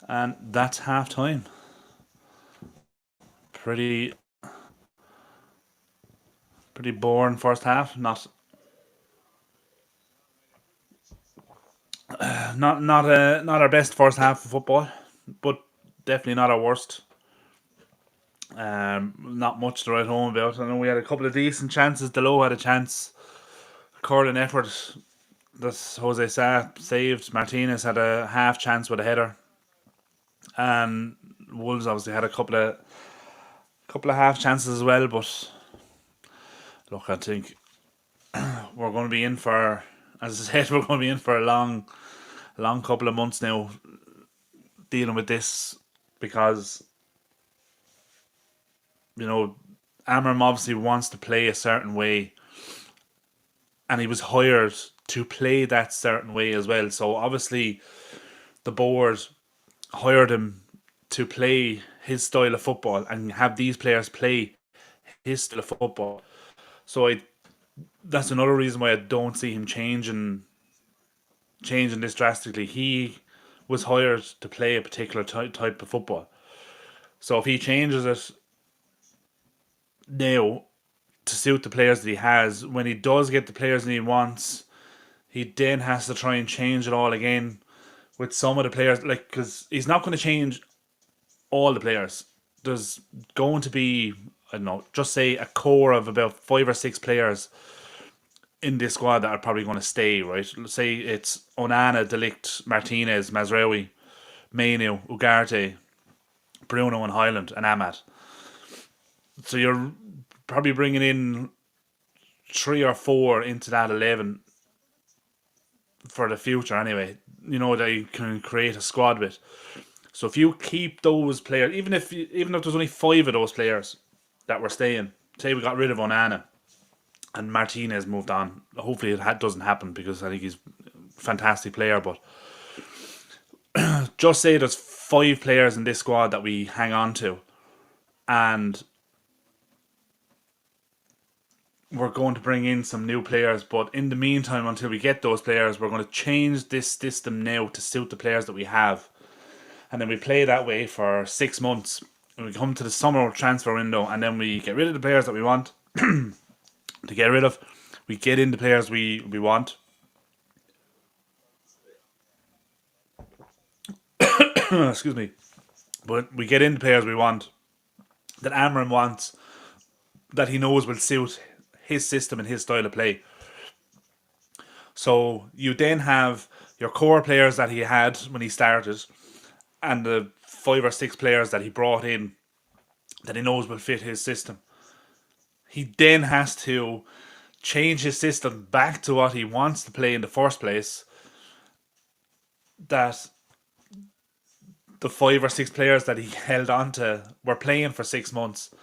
A: And that's half time. Pretty pretty boring first half. Not our best first half of football, but definitely not our worst. Not much to write home about. I know we had a couple of decent chances. Delo had a chance, curling effort that Jose Sa saved. Martinez had a half chance with a header, and Wolves obviously had a couple of half chances as well. But look, I think we're going to be in for, as I said, we're going to be in for a long couple of months now dealing with this because you know Amram obviously wants to play a certain way, and he was hired to play that certain way as well. So obviously the board hired him to play his style of football and have these players play his style of football. So that's another reason why I don't see him changing this drastically. He was hired to play a particular type of football. So if he changes it now to suit the players that he has, when he does get the players that he wants, he then has to try and change it all again with some of the players, like because he's not going to change all the players. There's going to be, I don't know, just say a core of about 5 or 6 players in this squad that are probably going to stay, right? Let's say it's Onana, Delict, Martinez, Mazraoui, Mainu, Ugarte, Bruno and Highland, and Ahmad. So you're probably bringing in 3 or 4 into that 11 for the future anyway. You know that you can create a squad with. So if you keep those players, even if there's only 5 of those players that were staying, say we got rid of Onana and Martinez moved on. Hopefully it doesn't happen because I think he's a fantastic player. But just say there's 5 players in this squad that we hang on to, and we're going to bring in some new players. But in the meantime, until we get those players, we're going to change this system now to suit the players that we have, and then we play that way for 6 months. And we come to the summer transfer window, and then we get rid of the players that we want to get rid of. We get in the players we want. Excuse me. But we get in the players we want, that Amram wants, that he knows will suit his system and his style of play. So you then have your core players that he had when he started, and the 5 or 6 players that he brought in that he knows will fit his system. He then has to change his system back to what he wants to play in the first place. That the 5 or 6 players that he held on to were playing for 6 months.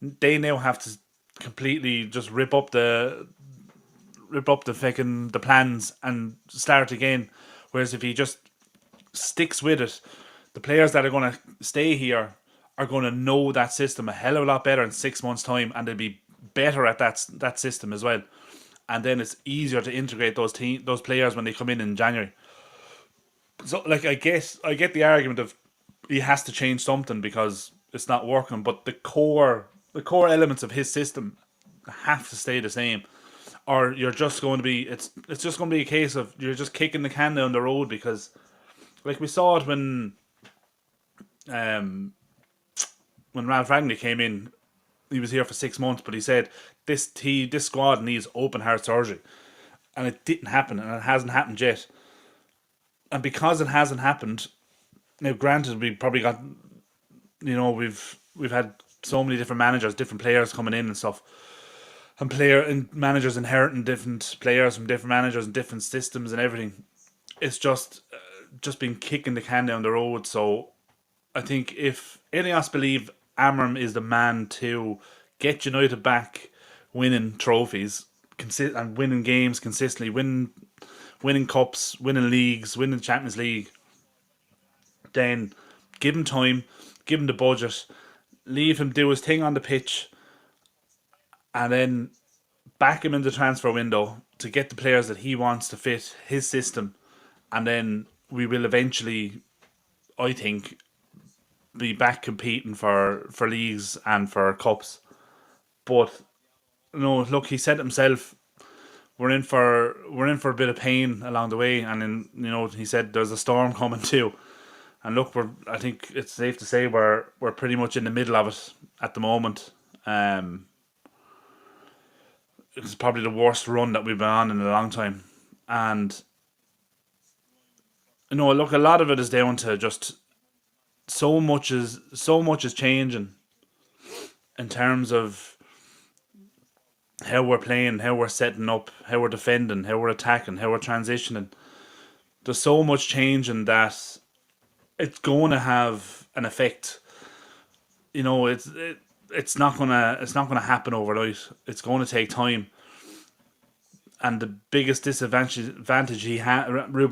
A: They now have to completely just rip up the fucking the plans and start again. Whereas if he just sticks with it, the players that are going to stay here are going to know that system a hell of a lot better in 6 months' time, and they'll be better at that system as well. And then it's easier to integrate those players when they come in January. So, like, I get the argument of he has to change something because it's not working, but the core elements of his system have to stay the same, or you're just going to be it's just going to be a case of you're just kicking the can down the road because, like we saw it um when Ralph Ragnick came in, he was here for 6 months, but he said this squad needs open heart surgery, and it didn't happen, and it hasn't happened yet. And because it hasn't happened, now granted, we probably got we've had so many different managers, different players coming in and stuff, and managers inheriting different players from different managers and different systems and everything. It's just been kicking the can down the road. So I think if Ineos believe Amram is the man to get United back winning trophies and winning games consistently, winning cups, winning leagues, winning the Champions League, then give him time, give him the budget, leave him do his thing on the pitch, and then back him in the transfer window to get the players that he wants to fit his system, and then we will eventually, I think, be back competing for leagues and for cups. But no, look, he said himself, we're in for a bit of pain along the way, and then he said there's a storm coming too. And look, I think it's safe to say we're pretty much in the middle of it at the moment. Um, it's probably the worst run that we've been on in a long time, and look, a lot of it is down to just so much is changing in terms of how we're playing, how we're setting up, how we're defending, how we're attacking, how we're transitioning. There's so much changing that it's going to have an effect. It's not gonna happen overnight. It's going to take time. And the biggest disadvantage Ruben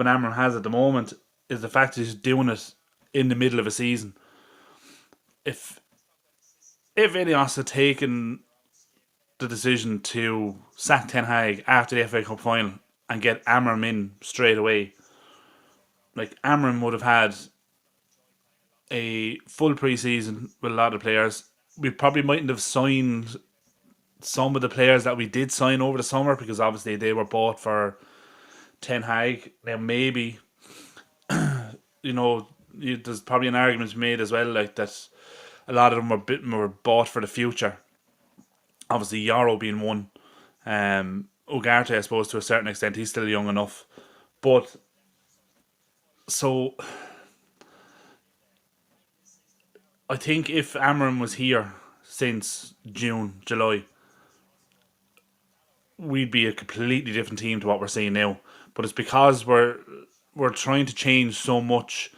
A: Amorim has at the moment is the fact that he's doing it in the middle of a season. If Ineos had taken the decision to sack Ten Hag after the FA Cup final and get Amorim in straight away, like Amorim would have had a full pre-season with a lot of players. We probably mightn't have signed some of the players that we did sign over the summer because obviously they were bought for Ten Hag. Now maybe there's probably an argument made as well, like that a lot of them were bought for the future. Obviously, Yarrow being one. Ugarte, I suppose, to a certain extent, he's still young enough. But so I think if Amram was here since June, July, we'd be a completely different team to what we're seeing now. But it's because we're trying to change so much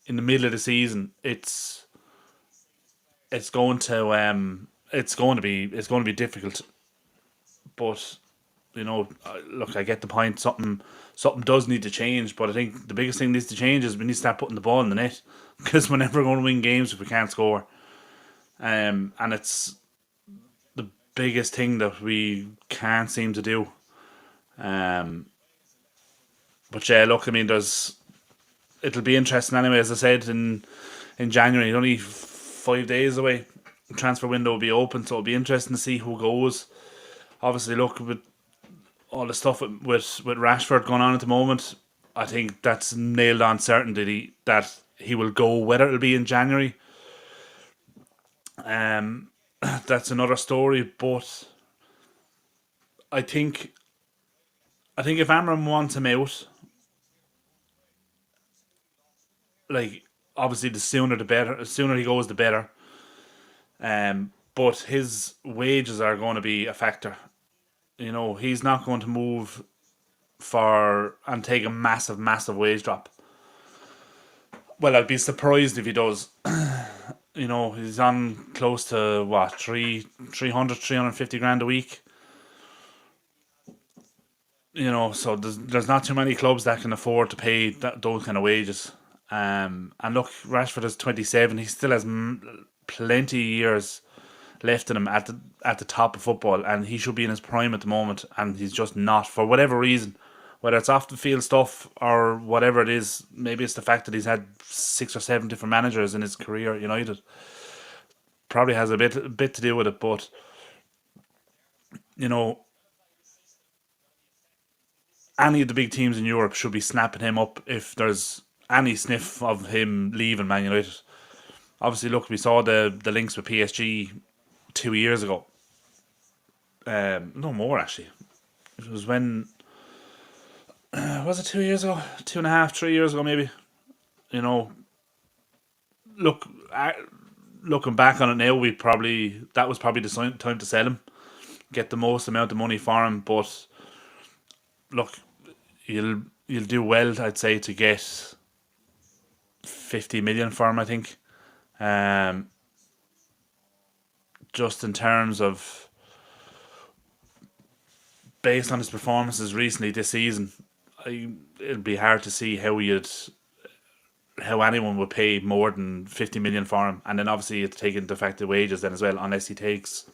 A: in the middle of the season. It's going to be difficult. But look, I get the point. Something does need to change, but I think the biggest thing needs to change is we need to start putting the ball in the net because we're never going to win games if we can't score. And it's the biggest thing that we can't seem to do. Um, but yeah, look, I mean, it'll be interesting anyway. As I said in January, only 5 days away. The transfer window will be open, so it'll be interesting to see who goes. Obviously, look, with all the stuff with Rashford going on at the moment, I think that's nailed on certainty that he will go. Whether it'll be in January, um, that's another story. But I think if Amram wants him out, like obviously the sooner the better. The sooner he goes, the better. But his wages are going to be a factor. He's not going to move for and take a massive, massive wage drop. Well, I'd be surprised if he does. He's on close to what 350 grand a week. So there's not too many clubs that can afford to pay those kind of wages. And look, Rashford is 27. He still has plenty of years left in him at the top of football, and he should be in his prime at the moment, and he's just not for whatever reason. Whether it's off the field stuff or whatever it is, maybe it's the fact that he's had 6 or 7 different managers in his career at United. Probably has a bit to do with it, but you know, any of the big teams in Europe should be snapping him up if there's any sniff of him leaving Man United. Obviously, look, we saw the links with PSG 2 years ago. No more actually. It was when was it 2 years ago, 2.5, 3 years ago maybe. You know, look, looking back on it now, that was probably the time to sell him, get the most amount of money for him. But look, you'll do well, I'd say, to get 50 million for him. I think, um, just in terms of based on his performances recently this season, it'd be hard to see how anyone would pay more than 50 million for him. And then obviously you have to take into effect the wages then as well, unless he takes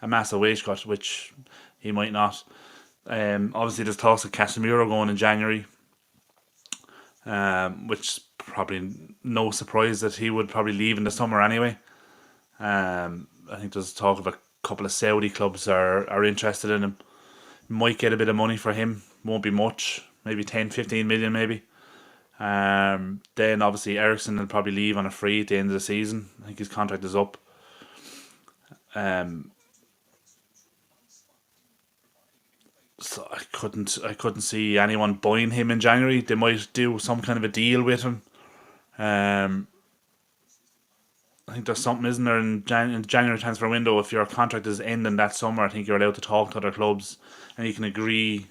A: a massive wage cut, which he might not. Obviously there's talks of Casemiro going in January, which probably no surprise that he would probably leave in the summer anyway. I think there's talk of a couple of Saudi clubs are interested in him. Might get a bit of money for him, won't be much, maybe 10, 15 million maybe. Then obviously Ericsson will probably leave on a free at the end of the season. I think his contract is up. Um, so I couldn't see anyone buying him in January. They might do some kind of a deal with him. Um, I think there's something, isn't there, in the January transfer window? If your contract is ending that summer, I think you're allowed to talk to other clubs, and you can agree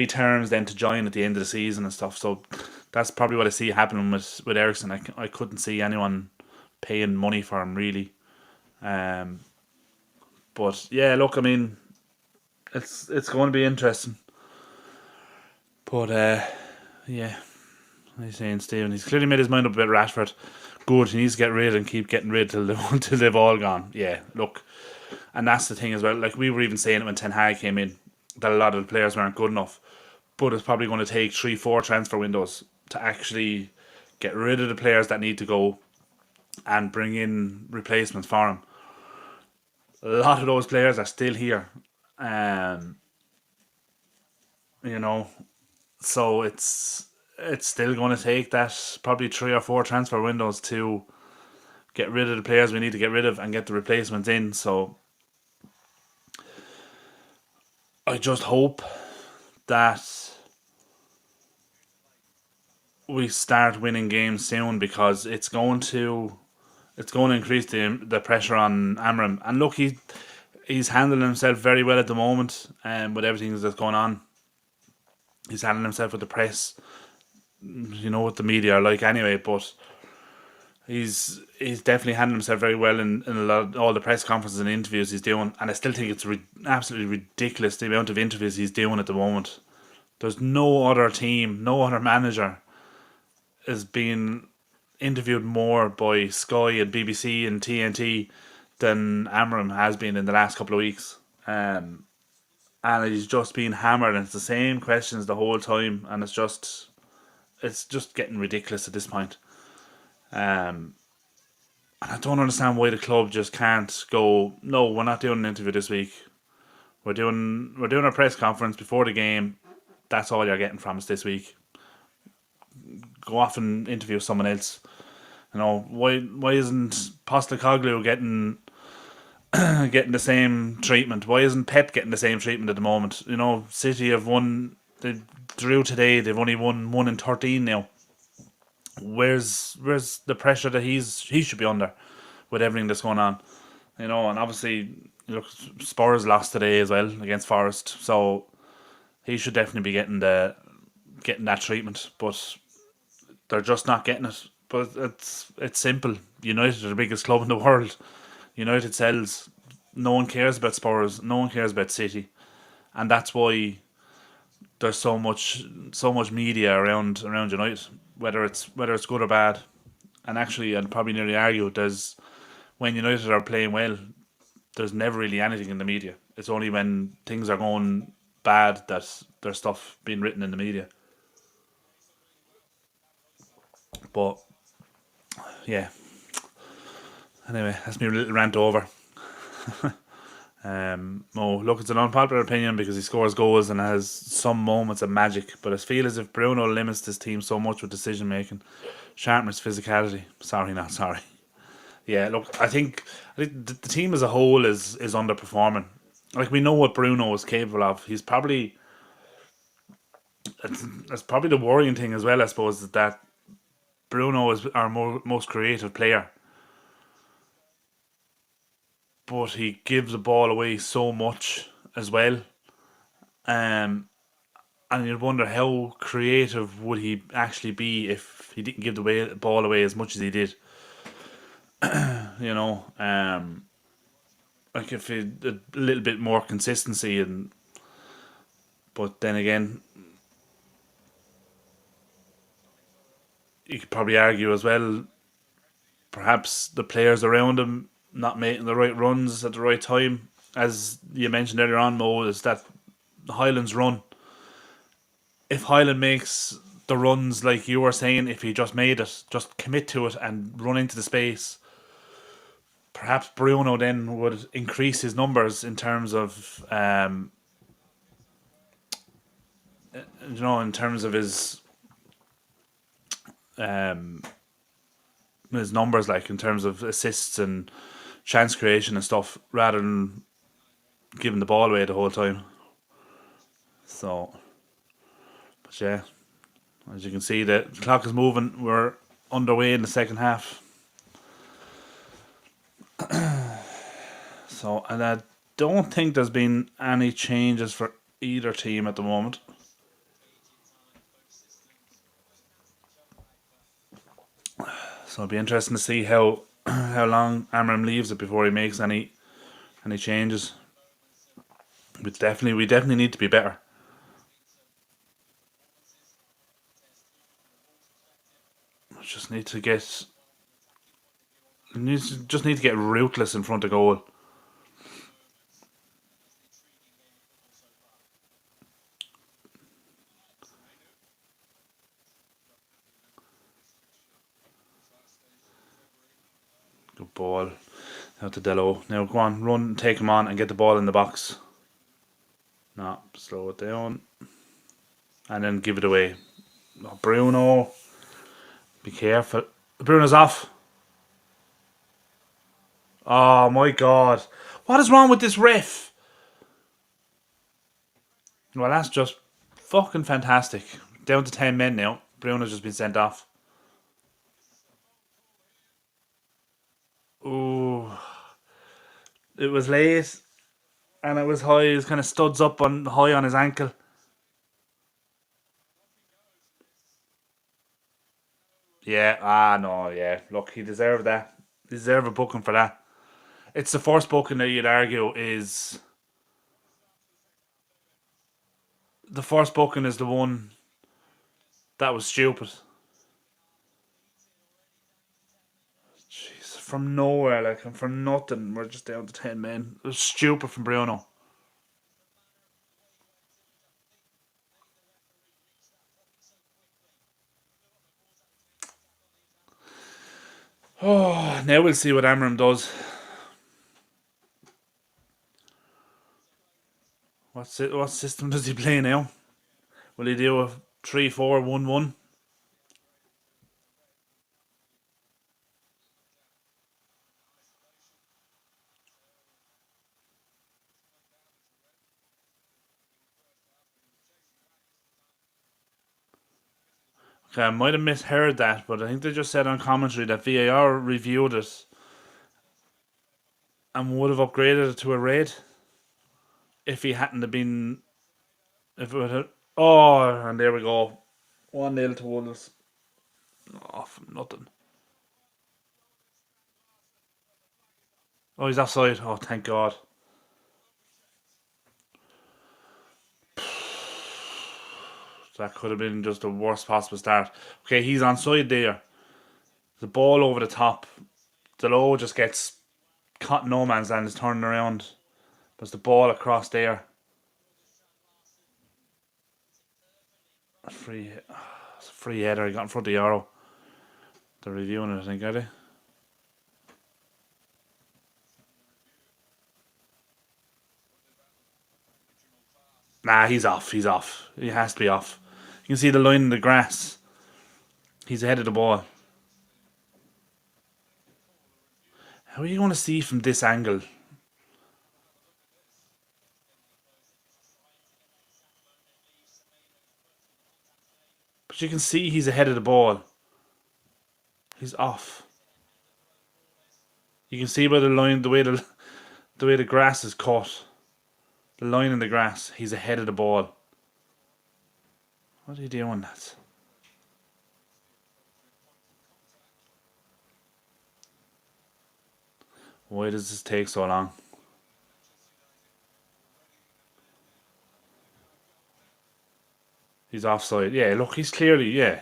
A: terms then to join at the end of the season and stuff. So that's probably what I see happening with Ericsson. I couldn't see anyone paying money for him really. Um, but yeah, look, I mean, it's going to be interesting. But yeah, like you're saying, Stephen, he's clearly made his mind up about Rashford. Good, he needs to get rid and keep getting rid till till they've all gone. Yeah, look, and that's the thing as well. Like we were even saying it when Ten Hag came in, that a lot of the players weren't good enough. But it's probably going to take 3, 4 transfer windows to actually get rid of the players that need to go and bring in replacements for him. A lot of those players are still here, um, you know. So it's still going to take that probably 3 or 4 transfer windows to get rid of the players we need to get rid of and get the replacements in. So I just hope that we start winning games soon because it's going to increase the pressure on Amram. And look, he's handling himself very well at the moment, with everything that's going on. He's handling himself with the press. You know what the media are like anyway, but he's definitely handling himself very well in a lot of, all the press conferences and interviews he's doing. And I still think it's absolutely ridiculous the amount of interviews he's doing at the moment. There's no other team, no other manager is being interviewed more by Sky and BBC and TNT than Amram has been in the last couple of weeks. And he's just being hammered, and it's the same questions the whole time, and it's just getting ridiculous at this point. Um, and I don't understand why the club just can't go. No, we're not doing an interview this week. We're doing a press conference before the game. That's all you're getting from us this week. Go off and interview someone else. Why isn't Postecoglou getting the same treatment? Why isn't Pep getting the same treatment at the moment? City have won. They drew today. They've only won 1 in 13 now. Where's the pressure that he should be under with everything that's going on? And obviously, look, Spurs lost today as well against Forest, so he should definitely be getting that treatment. But they're just not getting it. But it's simple. United are the biggest club in the world. United sells. No one cares about Spurs. No one cares about City, and that's why there's so much media around United, whether it's good or bad. And actually, I'd probably nearly argue there's when United are playing well, there's never really anything in the media. It's only when things are going bad that there's stuff being written in the media. But yeah, anyway, that's me little rant over. Mo, look, it's an unpopular opinion because he scores goals and has some moments of magic, but I feel as if Bruno limits this team so much with decision making, sharpness, physicality. Sorry, not sorry. Yeah, look, I think the team as a whole is underperforming. Like we know what Bruno is capable of. He's probably that's probably the worrying thing as well. I suppose is that Bruno is our most creative player, but he gives the ball away so much as well. Um, and you'd wonder how creative would he actually be if he didn't give the ball away as much as he did. You know, like if he a little bit more consistency, and but then again, you could probably argue as well. Perhaps the players around him not making the right runs at the right time, as you mentioned earlier on, Mo, is that Highlands run. If Highland makes the runs like you were saying, if he just made it, just commit to it and run into the space, perhaps Bruno then would increase his numbers in terms of, in terms of his um, his numbers, like in terms of assists and chance creation and stuff, rather than giving the ball away the whole time. So, but yeah, as you can see, the clock is moving. We're underway in the second half. So, and I don't think there's been any changes for either team at the moment. So it'll be interesting to see how how long Amorim leaves it before he makes any changes. We definitely need to be better. We just need to get ruthless in front of goal. Good ball. Now to Dello. Now go on, run, take him on, and get the ball in the box. No, slow it down, and then give it away. Oh, Bruno, be careful. Bruno's off. Oh my god, what is wrong with this ref? Well, that's just fucking fantastic. Down to 10 men now. Bruno's just been sent off. Ooh, it was late and it was high. It was kind of studs up on high on his ankle. Yeah. Ah, no. Yeah. Look, he deserved that. He deserved a booking for that. It's the first booking that you'd argue is the first booking is the one that was stupid. Jeez, from nowhere, like, and from nothing, we're just down to 10 men. It was stupid from Bruno. Oh, now we'll see what Amram does. What system does he play now? Will he do a 3-4-1-1? Okay, I might have misheard that, but I think they just said on commentary that VAR reviewed it and would have upgraded it to a red if he hadn't have been. If it had. Oh, and there we go. 1-0 to Wolves. Oh, from nothing. Oh, he's offside. Oh, thank God. That could have been just the worst possible start. Okay, he's onside there. The ball over the top. The low just gets caught in no man's land. Is turning around. There's the ball across there. A free, it's a free header. He got in front of the arrow. They're reviewing it, I think, are they? Nah, he's off. He's off. He has to be off. You can see the line in the grass. He's ahead of the ball. How are you going to see from this angle? But you can see he's ahead of the ball. He's off. You can see by the line, the way the grass is cut. The line in the grass. He's ahead of the ball. What are you doing, that? Why does this take so long? He's offside. Yeah, look, he's clearly, yeah.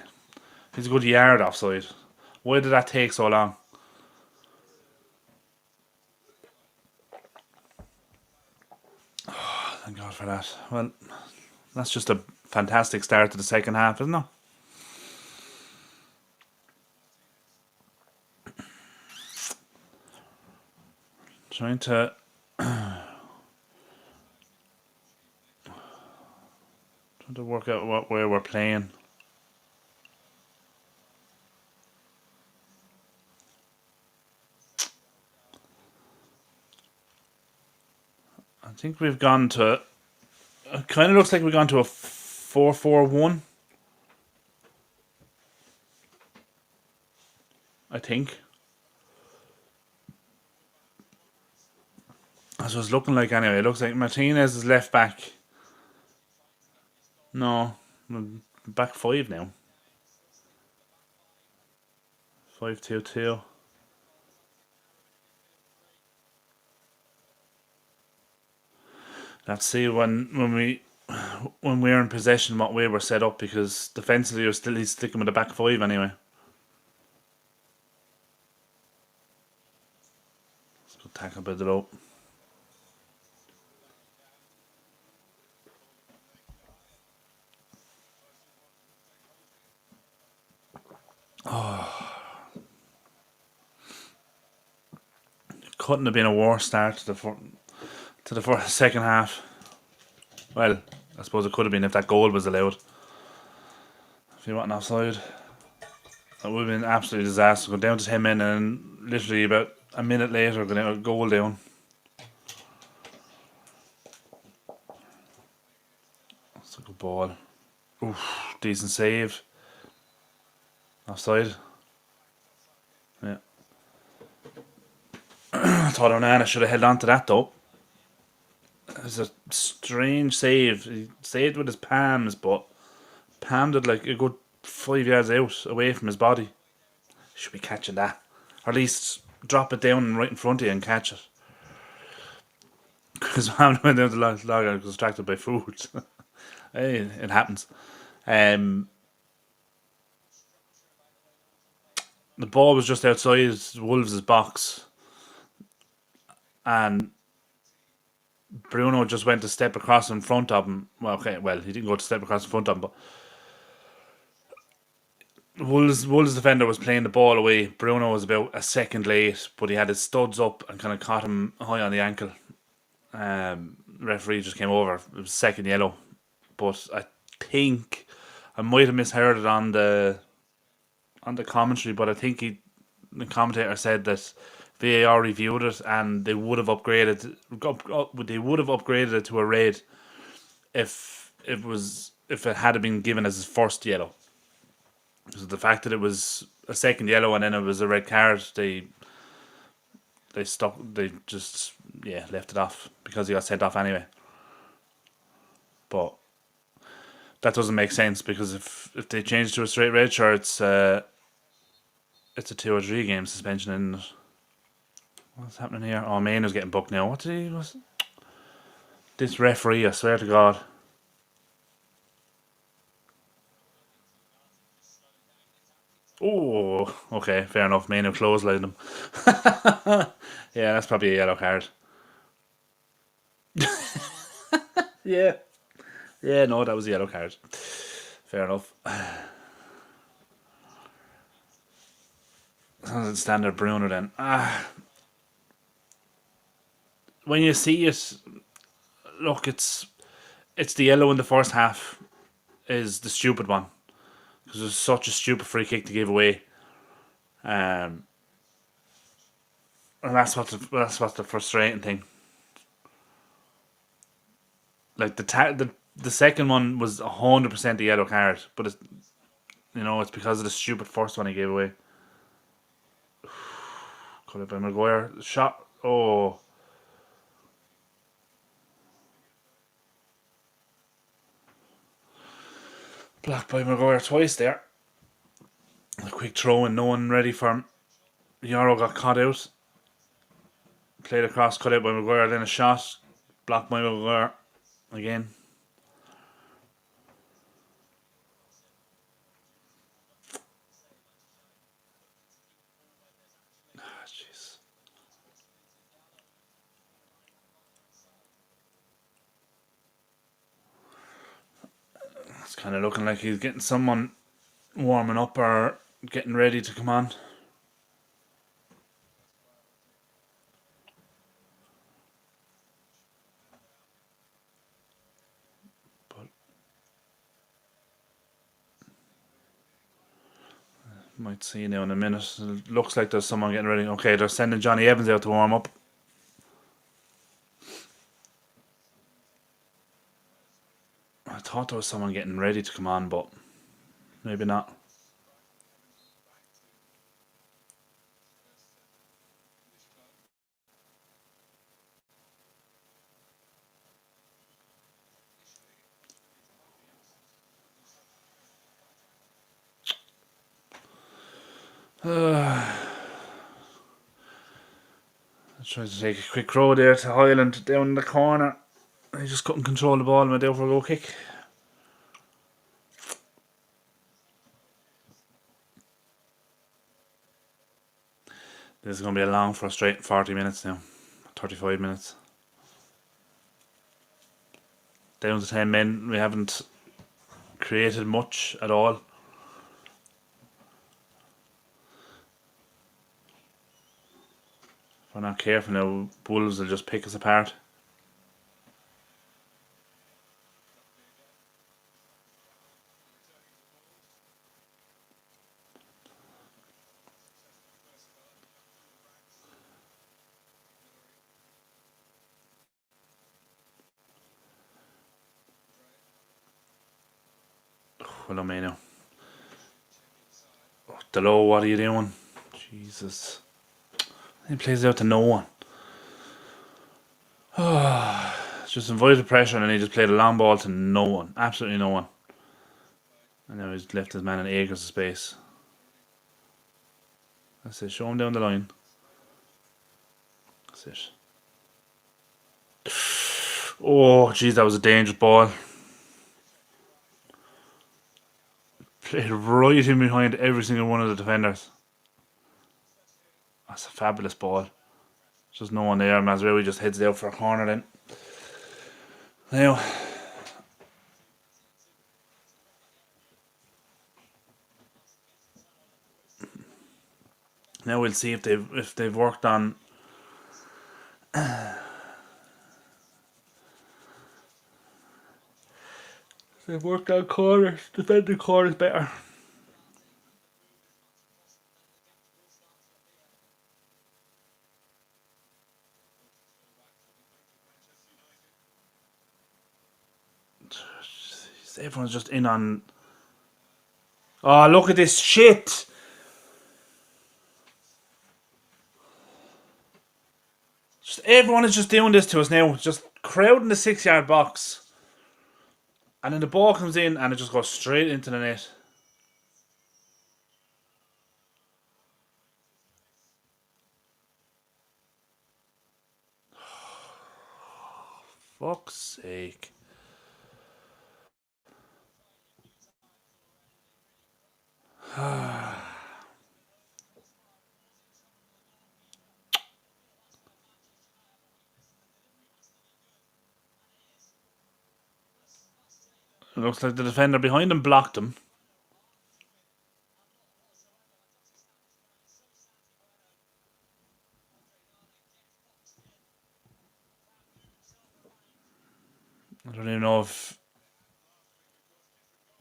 A: He's a good yard offside. Why did that take so long? Thank God for that. Well, that's just a fantastic start to the second half, isn't it? Trying to work out where we're playing. think we've gone to. It kind of looks like we've gone to a 4-4-1. I think. That's what it's looking like anyway. It looks like Martinez is left back. No, back five now. 5-2-2. Let's see when we're in possession what way we're set up, because defensively he's sticking with the back five anyway. Let's go tackle bit it up. Couldn't have been a worse start to the second half. Well, I suppose it could have been if that goal was allowed. If you want an offside, that would have been an absolute disaster. Go down to 10 men and literally about a minute later, going to a goal down. That's a good ball. Oof, decent save. Offside. Yeah. I thought Onana should have held on to that though. It was a strange save. He saved with his palms, but palmed it like a good 5 yards out away from his body. Should be catching that. Or at least drop it down right in front of you and catch it. Because I went down to log, I was distracted by food. Hey, it happens. The ball was just outside Wolves' box. And Bruno just went to step across in front of him. Well, he didn't go to step across in front of him, but Wolves defender was playing the ball away. Bruno was about a second late, but he had his studs up and kind of caught him high on the ankle. Referee just came over. It was second yellow, but I think I might have misheard it on the commentary. But I think the commentator said that VAR reviewed it and they would have upgraded it to a red if it had been given as his first yellow. So the fact that it was a second yellow and then it was a red card, they just left it off because he got sent off anyway. But that doesn't make sense, because if they change to a straight red, sure, it's a 2 or 3 game suspension, isn't it? What's happening here? Oh, Mainou's getting booked now. This referee, I swear to God. Oh, okay, fair enough. Mainou clotheslined him. Yeah, that's probably a yellow card. Yeah. Yeah, no, that was a yellow card. Fair enough. Standard Bruno then. When you see it, look, it's the yellow in the first half is the stupid one, because it's such a stupid free kick to give away. And that's what's the frustrating thing. Like the second one was 100% a yellow card, but it's because of the stupid first one he gave away. Could have been Maguire shot. Oh, blocked by Maguire twice there. A quick throw and no one ready for him. Euro got caught out. Played across, cut out by Maguire, then a shot. Blocked by Maguire again. Jeez. It's kind of looking like he's getting someone warming up or getting ready to come on. Might see you now in a minute. It looks like there's someone getting ready. Okay, they're sending Johnny Evans out to warm up. thought there was someone getting ready to come on, but maybe not. I tried to take a quick row there to Highland down in the corner. I just couldn't control the ball and went out for a low kick. This is going to be a long, frustrating 40 minutes now. 35 minutes. Down to 10 men. We haven't created much at all. If we're not careful now, Wolves will just pick us apart. Well, me now. Oh, Delo, what are you doing? Jesus. He plays out to no one. Just invited pressure and then he just played a long ball to no one. Absolutely no one. And now he's left his man in acres of space. That's it. Show him down the line. That's it. Oh, jeez, that was a dangerous ball. Played right in behind every single one of the defenders. That's a fabulous ball. Just no one there. Mazraoui just heads out for a corner then. Now, we'll see if they've worked on corners, defending corners better. Everyone's just in on. Oh, look at this shit! Everyone is just doing this to us now. Just crowding the 6-yard box. And then the ball comes in and it just goes straight into the net. Fuck's sake. It looks like the defender behind him blocked him. I don't even know if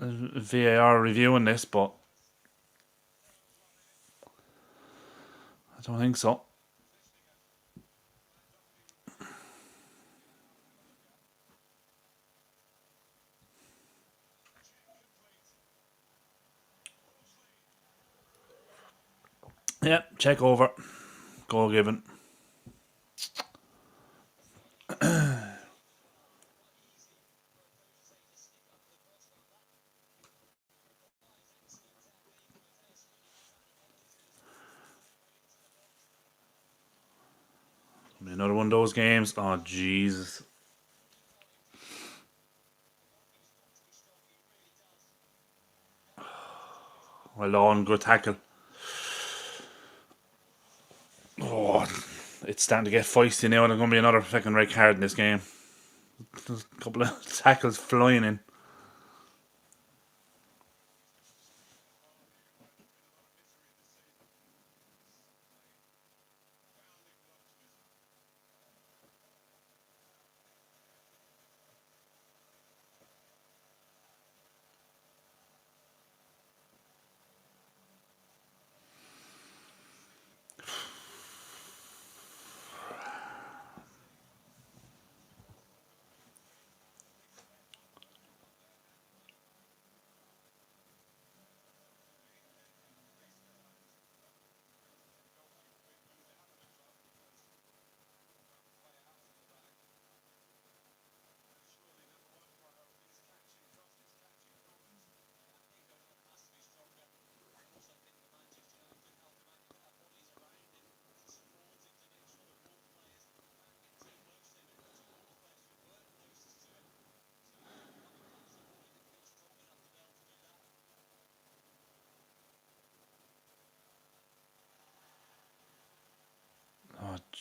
A: VAR are reviewing this, but I don't think so. Yeah, check over. Goal given. Another one of those games. Oh, Jesus. Well done, good tackle. Oh, it's starting to get feisty now. There's going to be another fucking red card in this game. There's a couple of tackles flying in.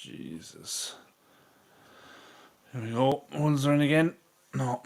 A: Jesus. Here we go. Wolves are in again. No.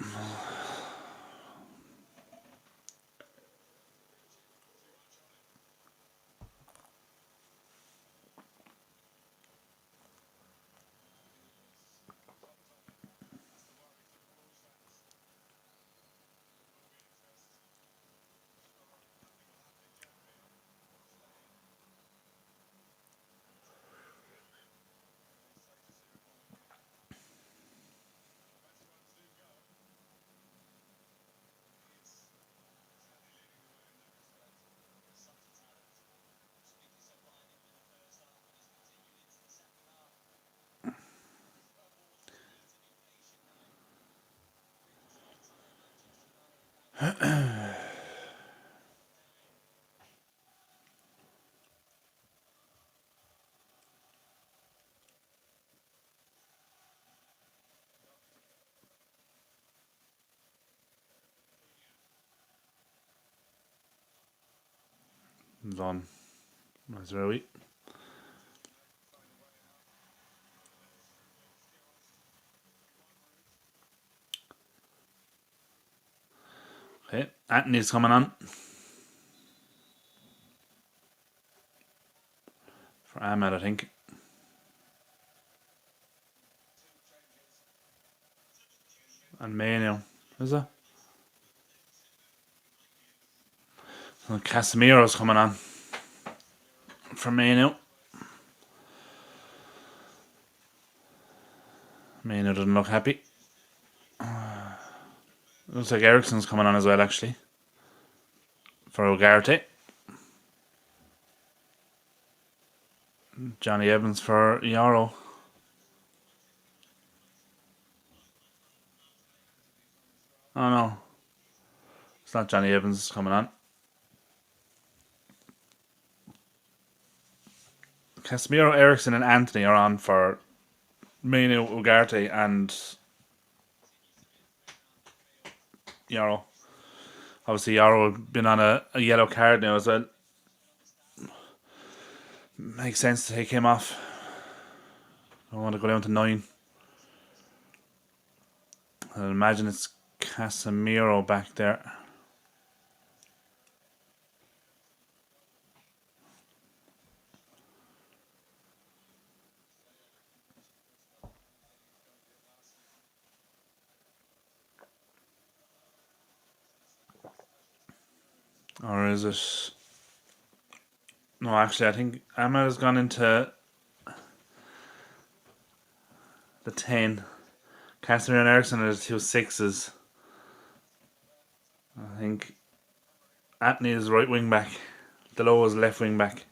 A: Done. That's really. Okay, Anthony's coming on for Ahmed, I think. And Mainu, is it? And Casemiro's coming on for Mainu. Mainu doesn't look happy. Looks like Ericsson's coming on as well, actually. For Ugarte. Johnny Evans for Yarrow. Oh no. It's not Johnny Evans coming on. Casemiro, Ericsson and Anthony are on for Mainu, Ugarte and Yarrow. Obviously Yarrow been on a yellow card now as well. Makes sense to take him off. I want to go down to 9. I imagine it's Casemiro back there. Or is it... No, actually, I think Ahmed has gone into the 10. Casemiro and Ericsson are the 2 6s. I think Anthony is right wing back. Delo is left wing back.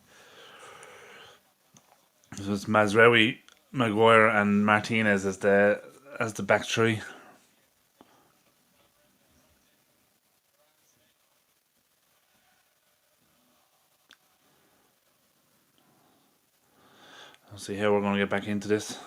A: So it's Mazraoui, Maguire and Martinez as the back three. I'll see how we're going to get back into this.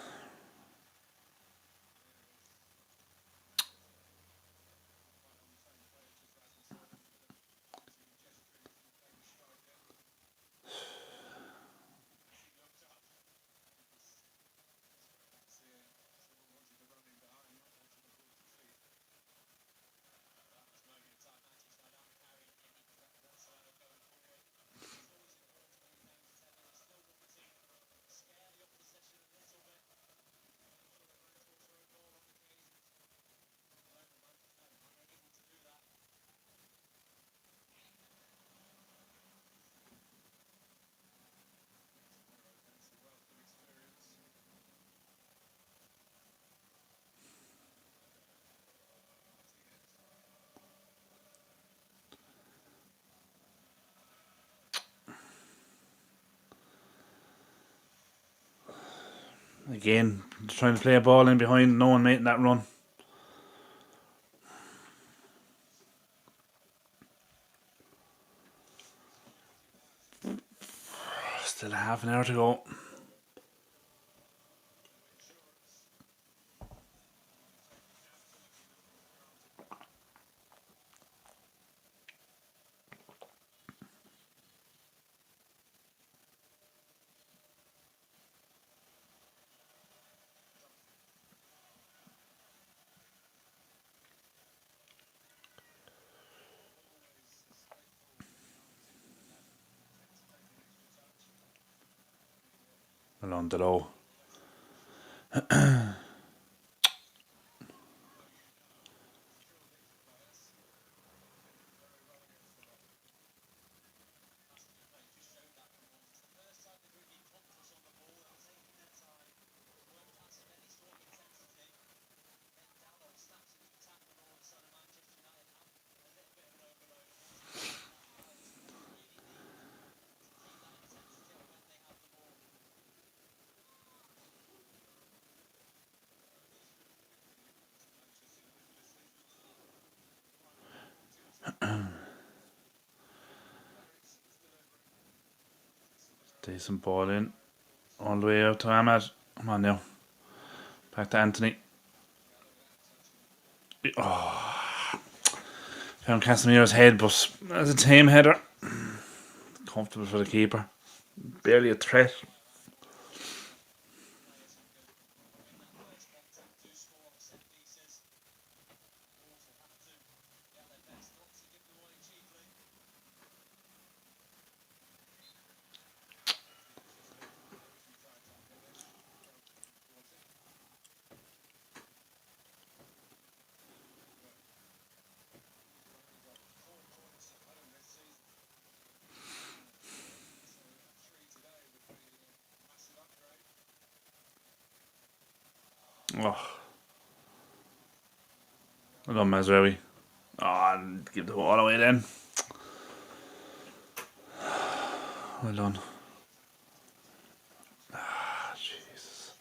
A: Again, trying to play a ball in behind, no one making that run. Still half an hour to go. along the low. Decent ball in. All the way out to Ahmad. Come on now. Back to Anthony. Oh, found Casemiro's head, but as a tame header, comfortable for the keeper. Barely a threat. Oh, well done, Mazraoui. Oh, and give the ball away then. Well done. Ah, Jesus.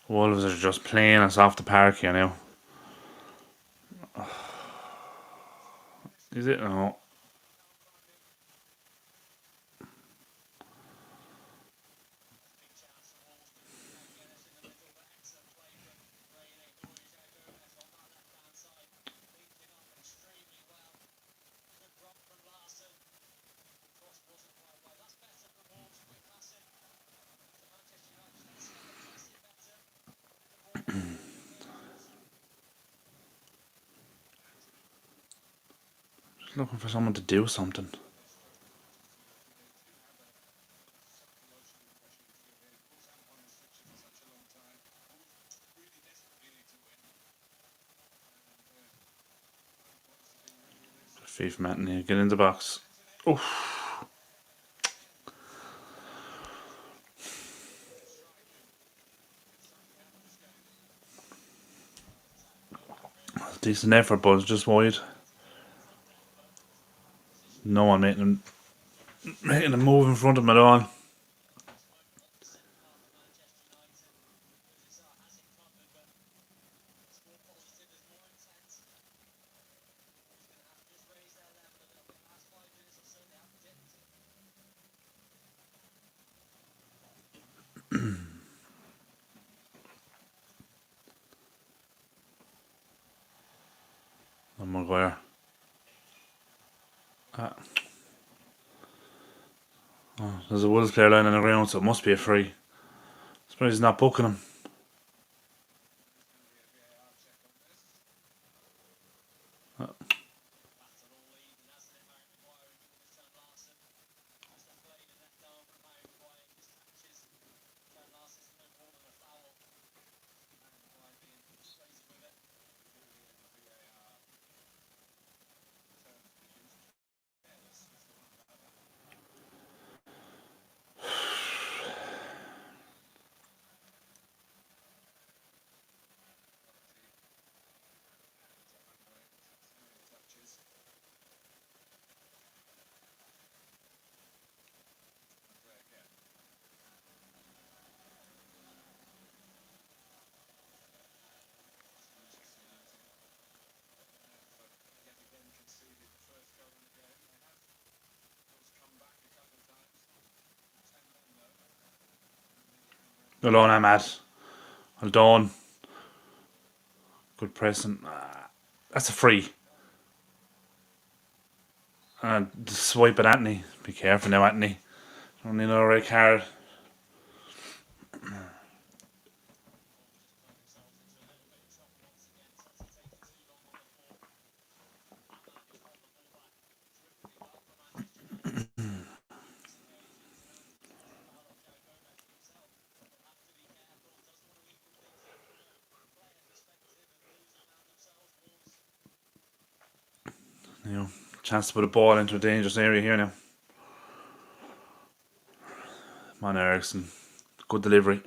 A: Wolves are just playing us off the park here now. Is it? No. Just looking for someone to do something. Fifth matinee, get in the box. Oof. Decent effort, but it's just wide. No one making a move in front of him at all. And Maguire. Ah. Oh, there's a Wolves player lying on the ground, so it must be a free. Surprised he's not booking him. Ah. Well done, Ahmad. Well done. Good pressing. Ah, that's a free. And swipe at Anthony. Be careful now, Anthony. Don't need another red card. You know, chance to put a ball into a dangerous area here now. Come on, Ericsson. Good delivery.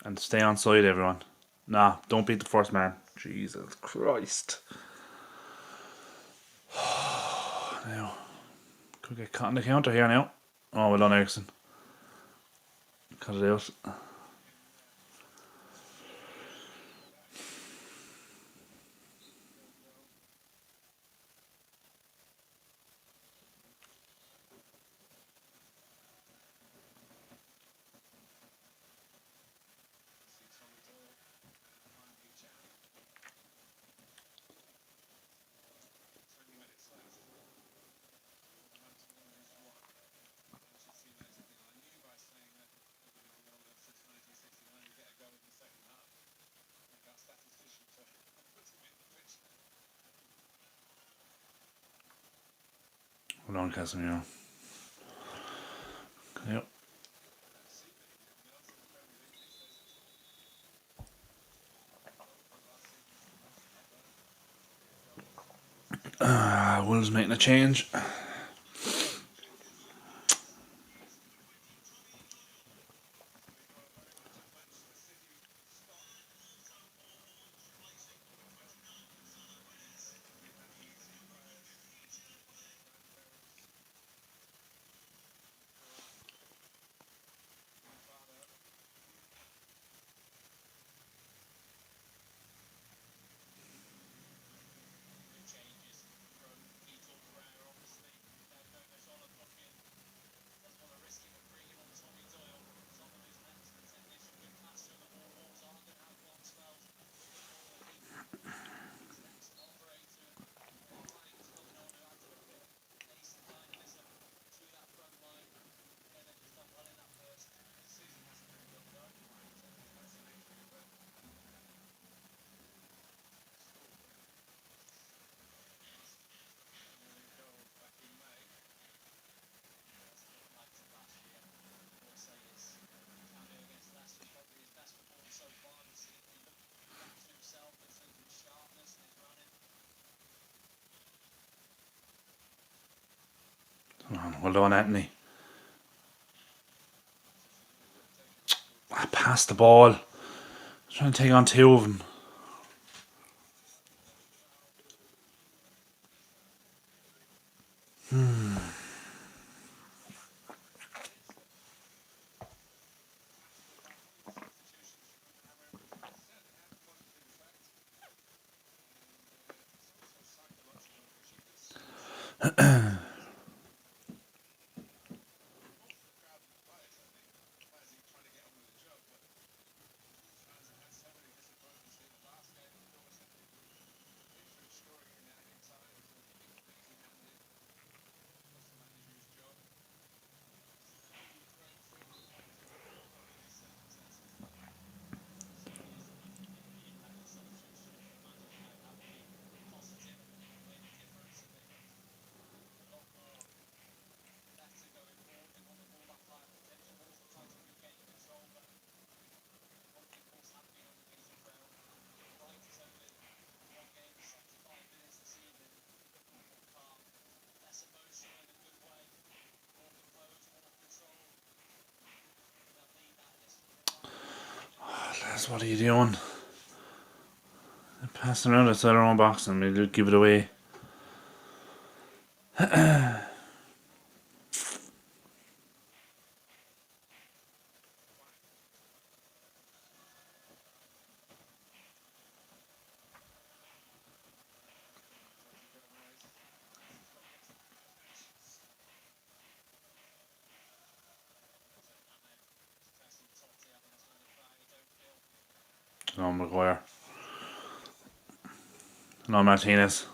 A: And stay on side, everyone. Nah, don't beat the first man. Jesus Christ. Now, could get caught in the counter here now. Oh, well done, Ericsson. Cut it out. Well done, Casemiro. Yep. Wolves making a change. Well done, Anthony. I passed the ball. Trying to take on two of them. Lads, what are you doing? They're passing around outside our own box and we'll give it away. No, Maguire. No, Martinez.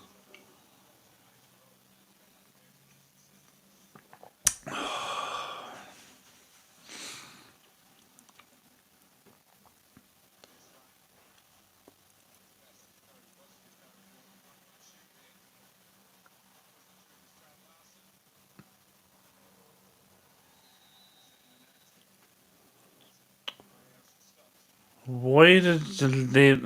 A: Why did they...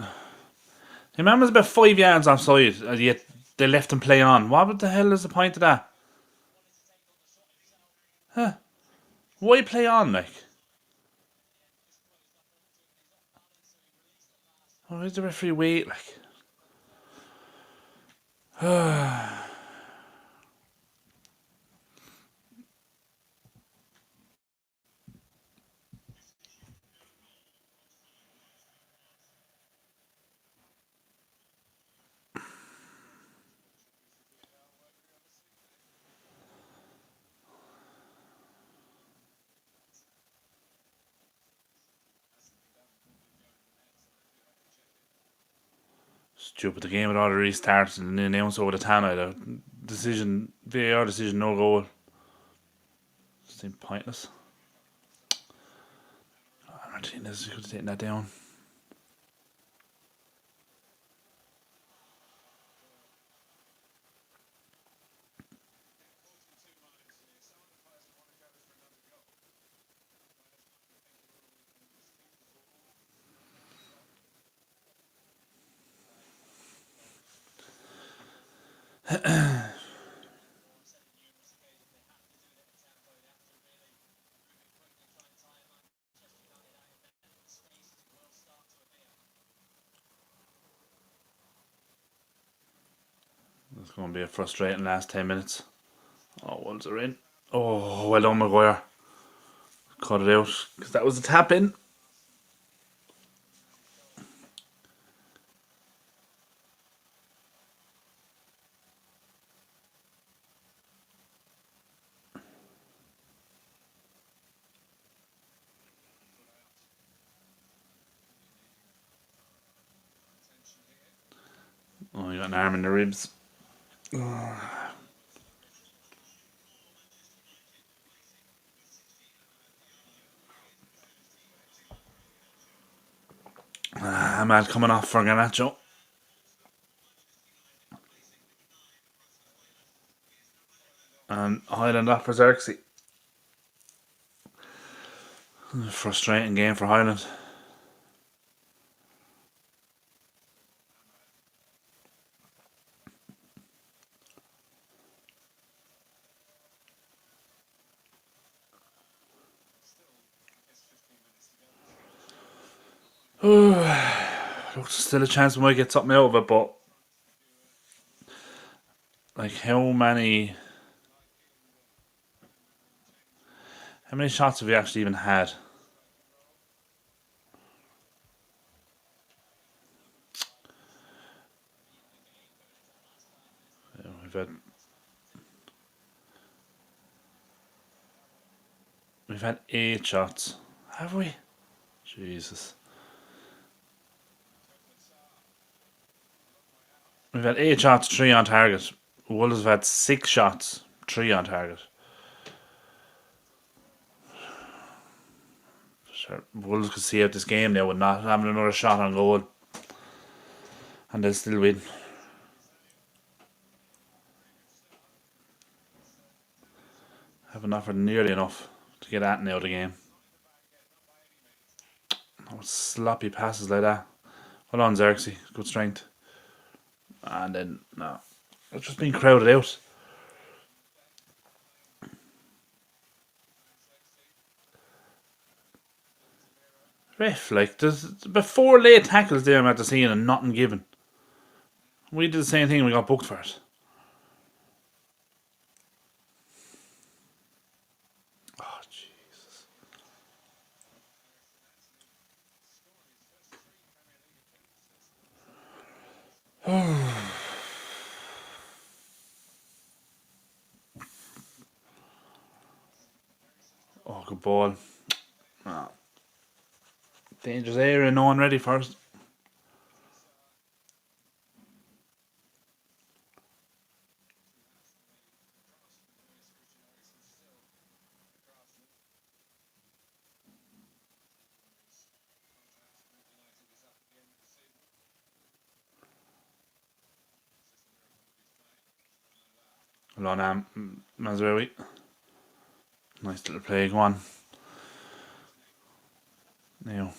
A: Your man was about 5 yards offside, and yet they left him play on. What the hell is the point of that? Huh? Why play on, like? Why is the referee wait, like? Stupid. The game had already restarted and then announced over the town either. Decision, VAR decision, no goal. Seemed pointless. Martinez could have taken that down. It's going to be a frustrating last 10 minutes. Oh, Wolves are in. Oh, well done, Maguire. Cut it out. Because that was a tap in. Oh, you got an arm in the ribs. Ahmad coming off for Garnacho. And Highland off for Xerxes. Frustrating game for Highland. Looks still a chance we might get something out of it, but like how many shots have we actually even had? We've had we've had 8 shots. Have we? Jesus. We've had 8 shots, 3 on target. Wolves have had 6 shots, 3 on target. Sure, Wolves could see out this game now with not having another shot on goal, and they'll still win. Haven't offered nearly enough to get at now the game. Oh, sloppy passes like that. Hold on, Xerxes. Good strength. And then, no. It's just being crowded out. Ref, like, there's before late tackles there I'm at the scene and nothing given. We did the same thing and we got booked for it. Oh, Jesus. Oh, good ball. Oh. Dangerous area, no one ready first. Hold on, Mazraoui. Nice little play, go on. Now.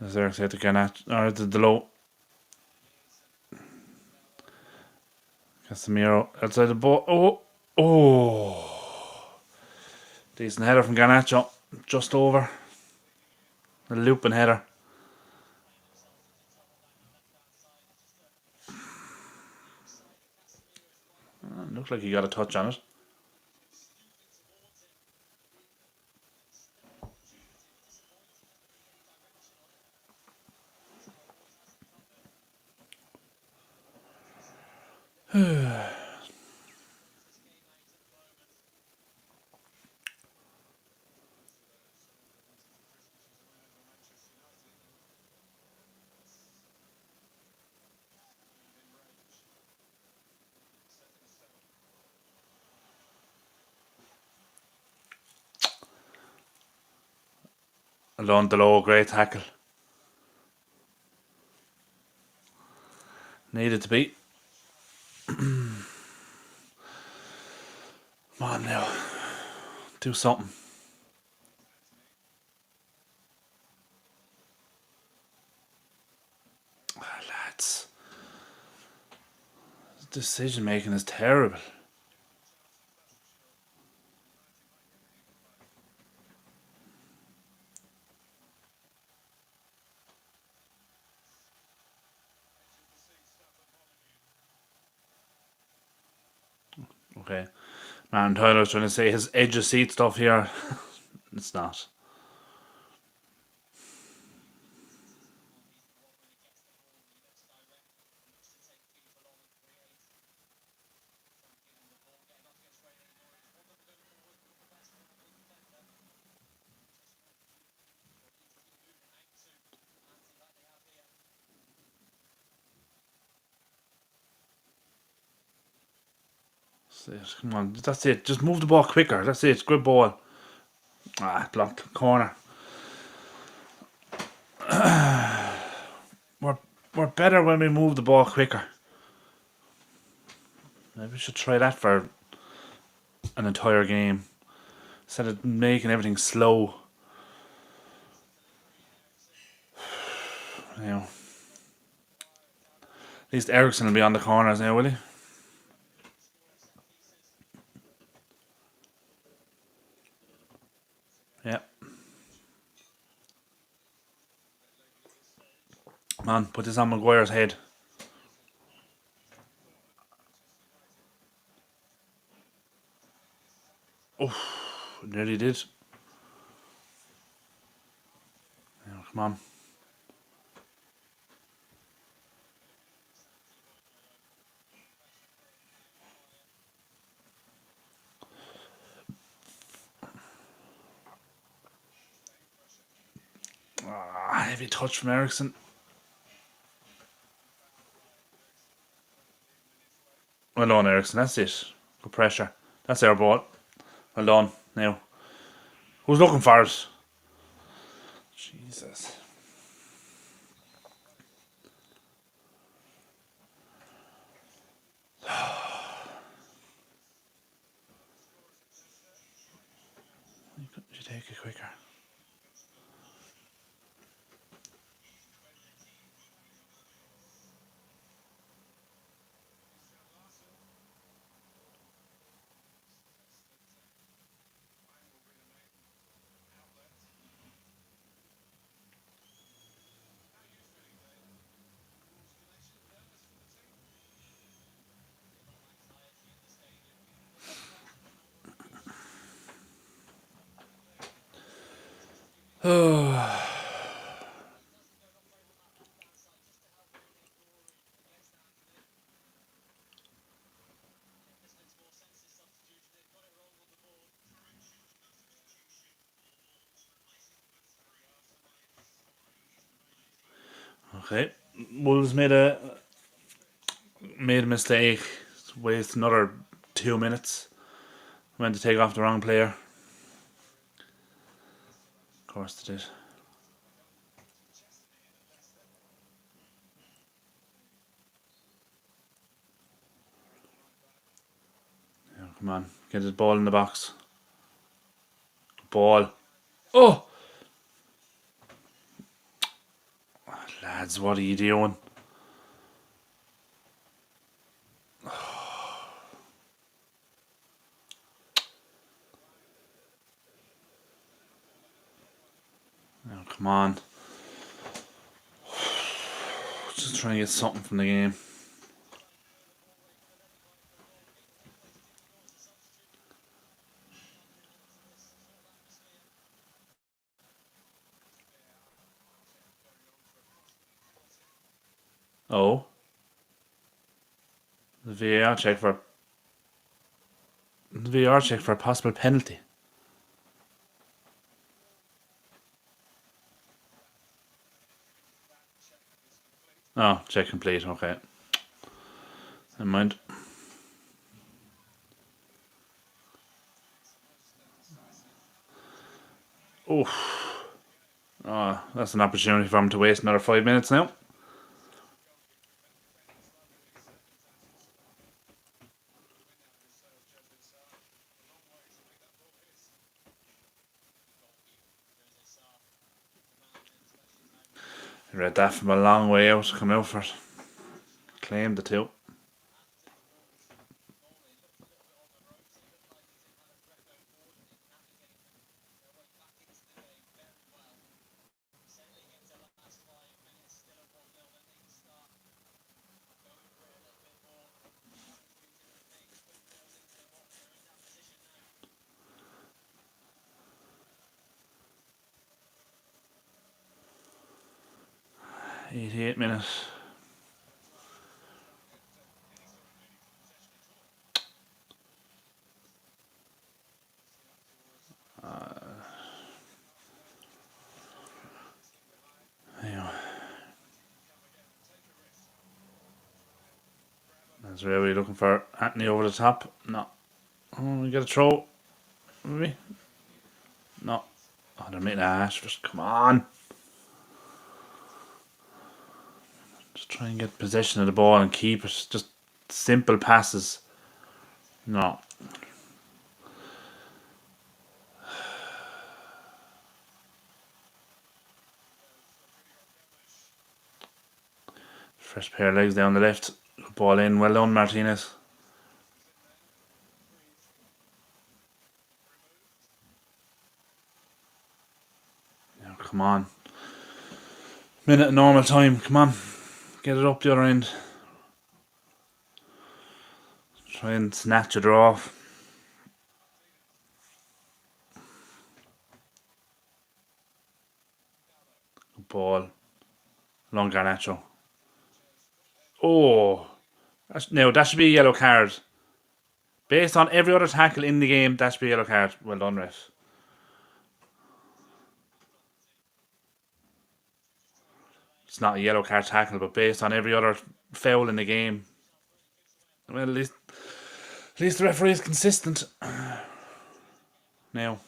A: As Eric said, to Garnacho, or the low. Casemiro outside the ball. Oh. Decent header from Garnacho. Just over. A looping header. Looks like he got a touch on it. Alone the low, great tackle. Needed to be. Come on now. Do something. Lads. Decision making is terrible. Okay. Man, Tyler's trying to say his edge of seat stuff here. It's not. That's it. Come on, that's it. Just move the ball quicker. That's it. Good ball. Blocked corner. We're better when we move the ball quicker. Maybe we should try that for an entire game instead of making everything slow. You know, at least Ericsson will be on the corners now, will he? Yeah. Man, put this on Maguire's head. Oh, nearly did. Now, come on. Heavy touch from Ericsson. Well done, Ericsson. That's it. Good pressure. That's our ball. Well done. Now, who's looking for it? Jesus. You should take it quicker. Okay. Wolves made a mistake. Waste another 2 minutes. Went to take off the wrong player. Of course they did. Yeah, come on. Get his ball in the box. Ball. Oh! Lads, what are you doing? Oh, come on. Just trying to get something from the game. Oh. The VAR check for a possible penalty. Oh, check complete, okay. Never mind. Oh. Oh, that's an opportunity for him to waste another 5 minutes now. I read that from a long way out, come out for it. Claimed the two. '88 minutes. Anyway. That's really looking for Anthony over the top. No. Oh, we get a throw. Maybe. No. Oh, they're making Ash. Just come on. Just try and get possession of the ball and keep it. Just simple passes. No. Fresh pair of legs down the left. Ball in. Well done, Martinez. Yeah, come on. Minute of normal time. Come on. Get it up the other end. Try and snatch it off. Good ball. Long Garnacho. Oh. No, that should be a yellow card. Based on every other tackle in the game, that should be a yellow card. Well done, ref. It's not a yellow card tackle, but based on every other foul in the game, well, at least the referee is consistent. Now,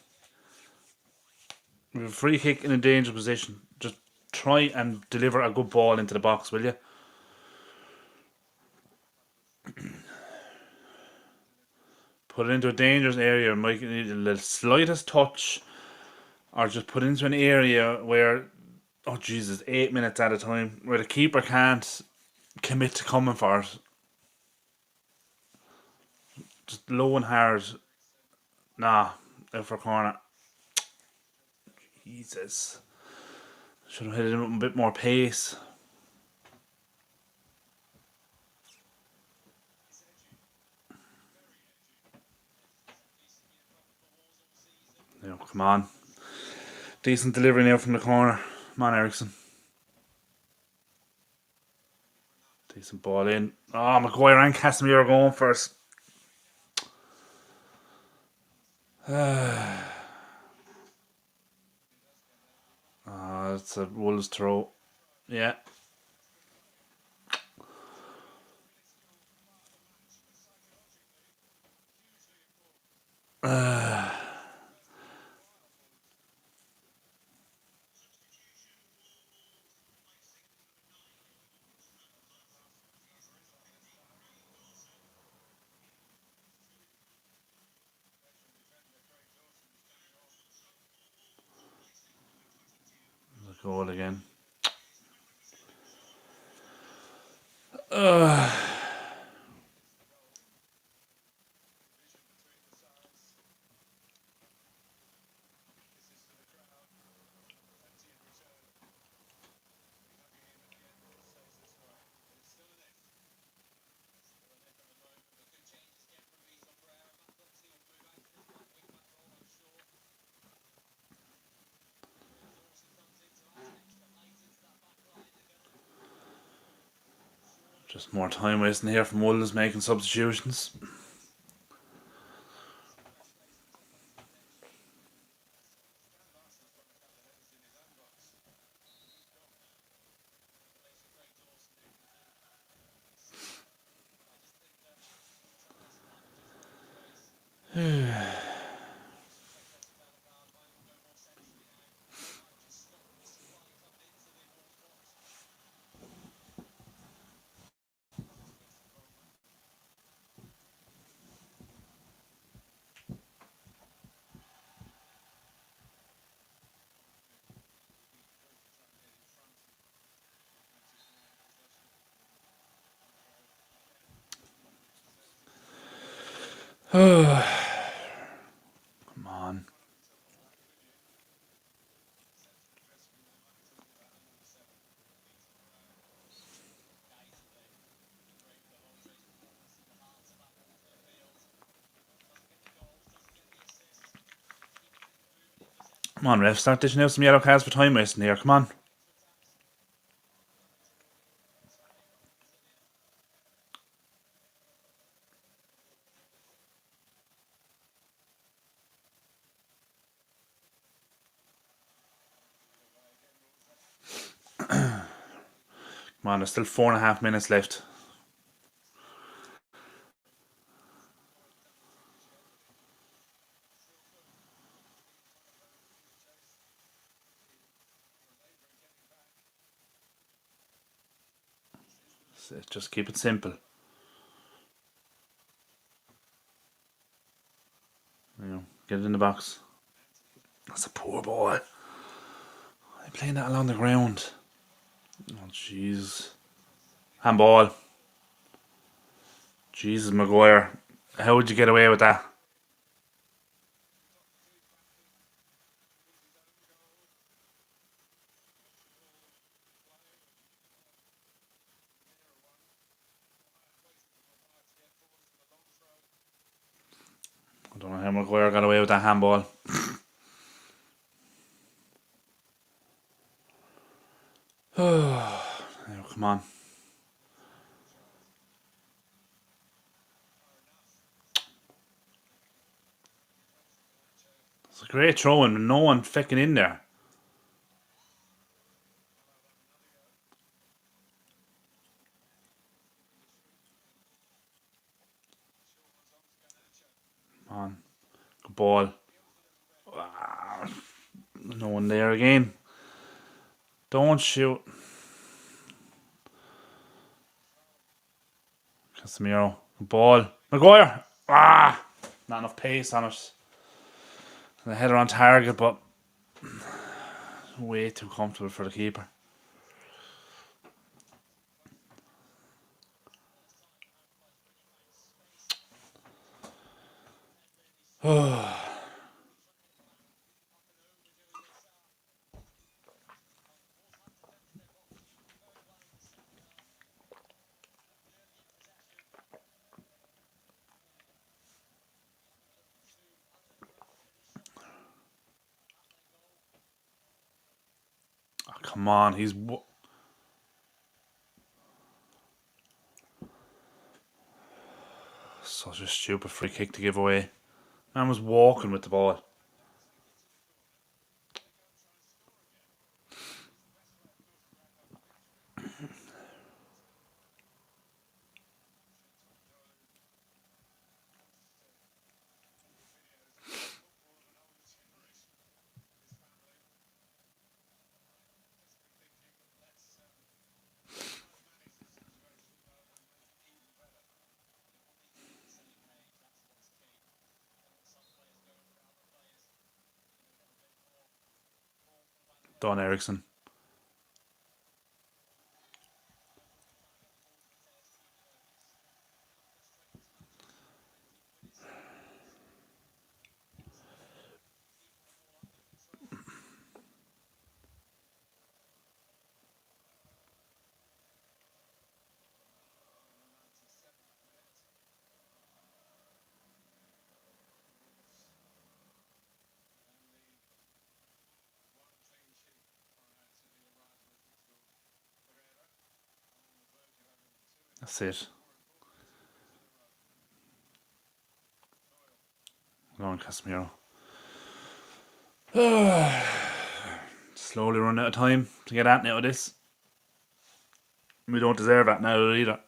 A: we have a free kick in a dangerous position. Just try and deliver a good ball into the box, will you? Put it into a dangerous area, might need the slightest touch, or just put it into an area where, oh Jesus, 8 minutes at a time, where the keeper can't commit to coming for it. Just low and hard. Nah, out for a corner. Jesus. Should have hit it with a bit more pace. No, come on. Decent delivery now from the corner. Come on, Ericsson. Decent ball in. Oh, Maguire and Casemiro are going first. It's a Wolves throw. Yeah. The goal again. Just more time wasting here from Mullins making substitutions. Come on. Come on, ref. Start dishing out some yellow cards for time wasting here. Come on. Come on, there's still 4.5 minutes left. Just keep it simple. Get it in the box. That's a poor ball. I'm playing that along the ground. Oh, jeez. Handball. Jesus, Maguire. How would you get away with that? I don't know how Maguire got away with that handball. Oh, come on. It's a great throw in, no one fecking in there. Come on. Good ball. No one there again. Don't shoot. Casemiro. Good ball. Maguire. Not enough pace on it. The header on target, but way too comfortable for the keeper. Oh, come on, he's such a stupid free kick to give away. Man was walking with the ball. Don Eriksson. That's it. Go on, Casemiro. Slowly running out of time to get at now of this. We don't deserve that now either.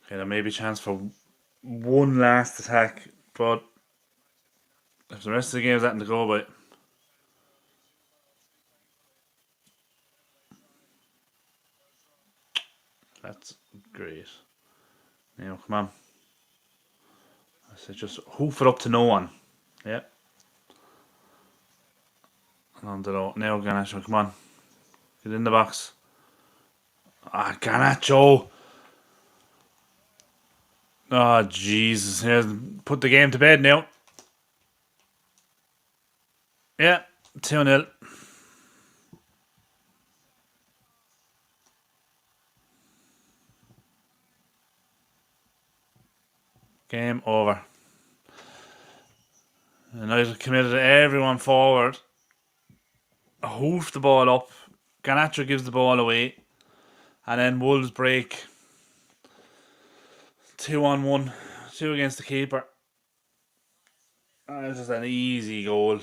A: Okay, there may be a chance for one last attack, but if the rest of the game is nothing to go by. That's great. Now, come on. I said just hoof it up to no one. Yeah. On the low. Now, Garnacho, come on. Get in the box. Ah, Garnacho. Oh, Jesus. Here's, put the game to bed now. Yeah, 2-0. Game over. United committed everyone forward. Hoof the ball up. Garnacho gives the ball away. And then Wolves break. 2-on-1. 2 against the keeper. This is an easy goal.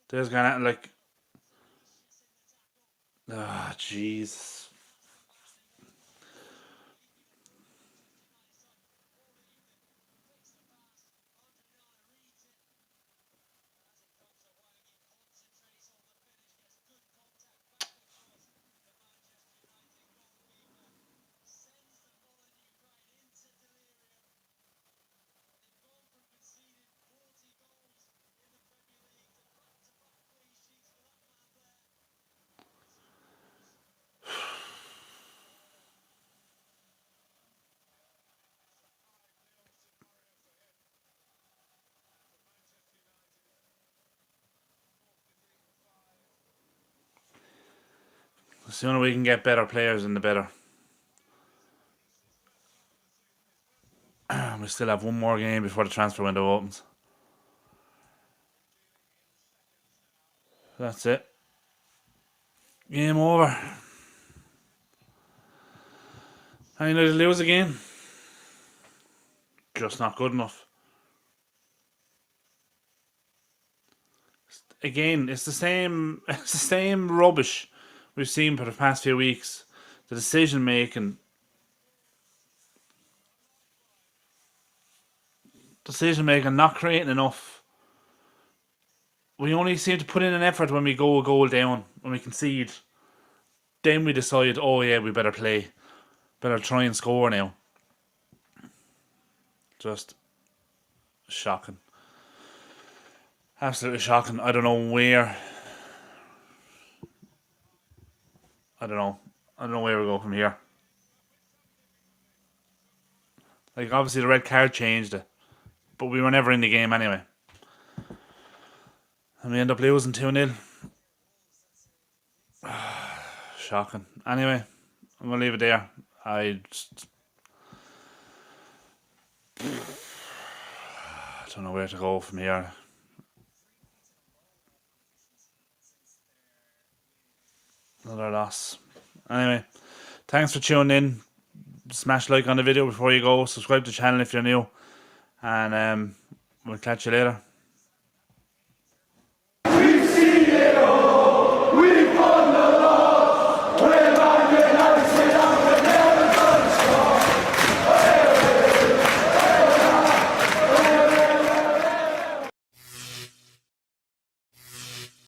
A: There's Garnacho, like... Ah, jeez. The sooner we can get better players in, the better. We still have one more game before the transfer window opens. That's it. Game over. And United lose again. Just not good enough. Again, it's the same. It's the same rubbish we've seen for the past few weeks. The decision making, not creating enough. We only seem to put in an effort when we go a goal down, when we concede. Then we decide, oh yeah, we better play, better try and score now. Just shocking. Absolutely shocking. I don't know where. I don't know where we go from here. Like, obviously the red card changed it, but we were never in the game anyway. And we end up losing 2-0. Shocking. Anyway, I'm going to leave it there. I don't know where to go from here. Another loss. Anyway, thanks for tuning in. Smash like on the video before you go. Subscribe to the channel if you're new. And we'll catch you later.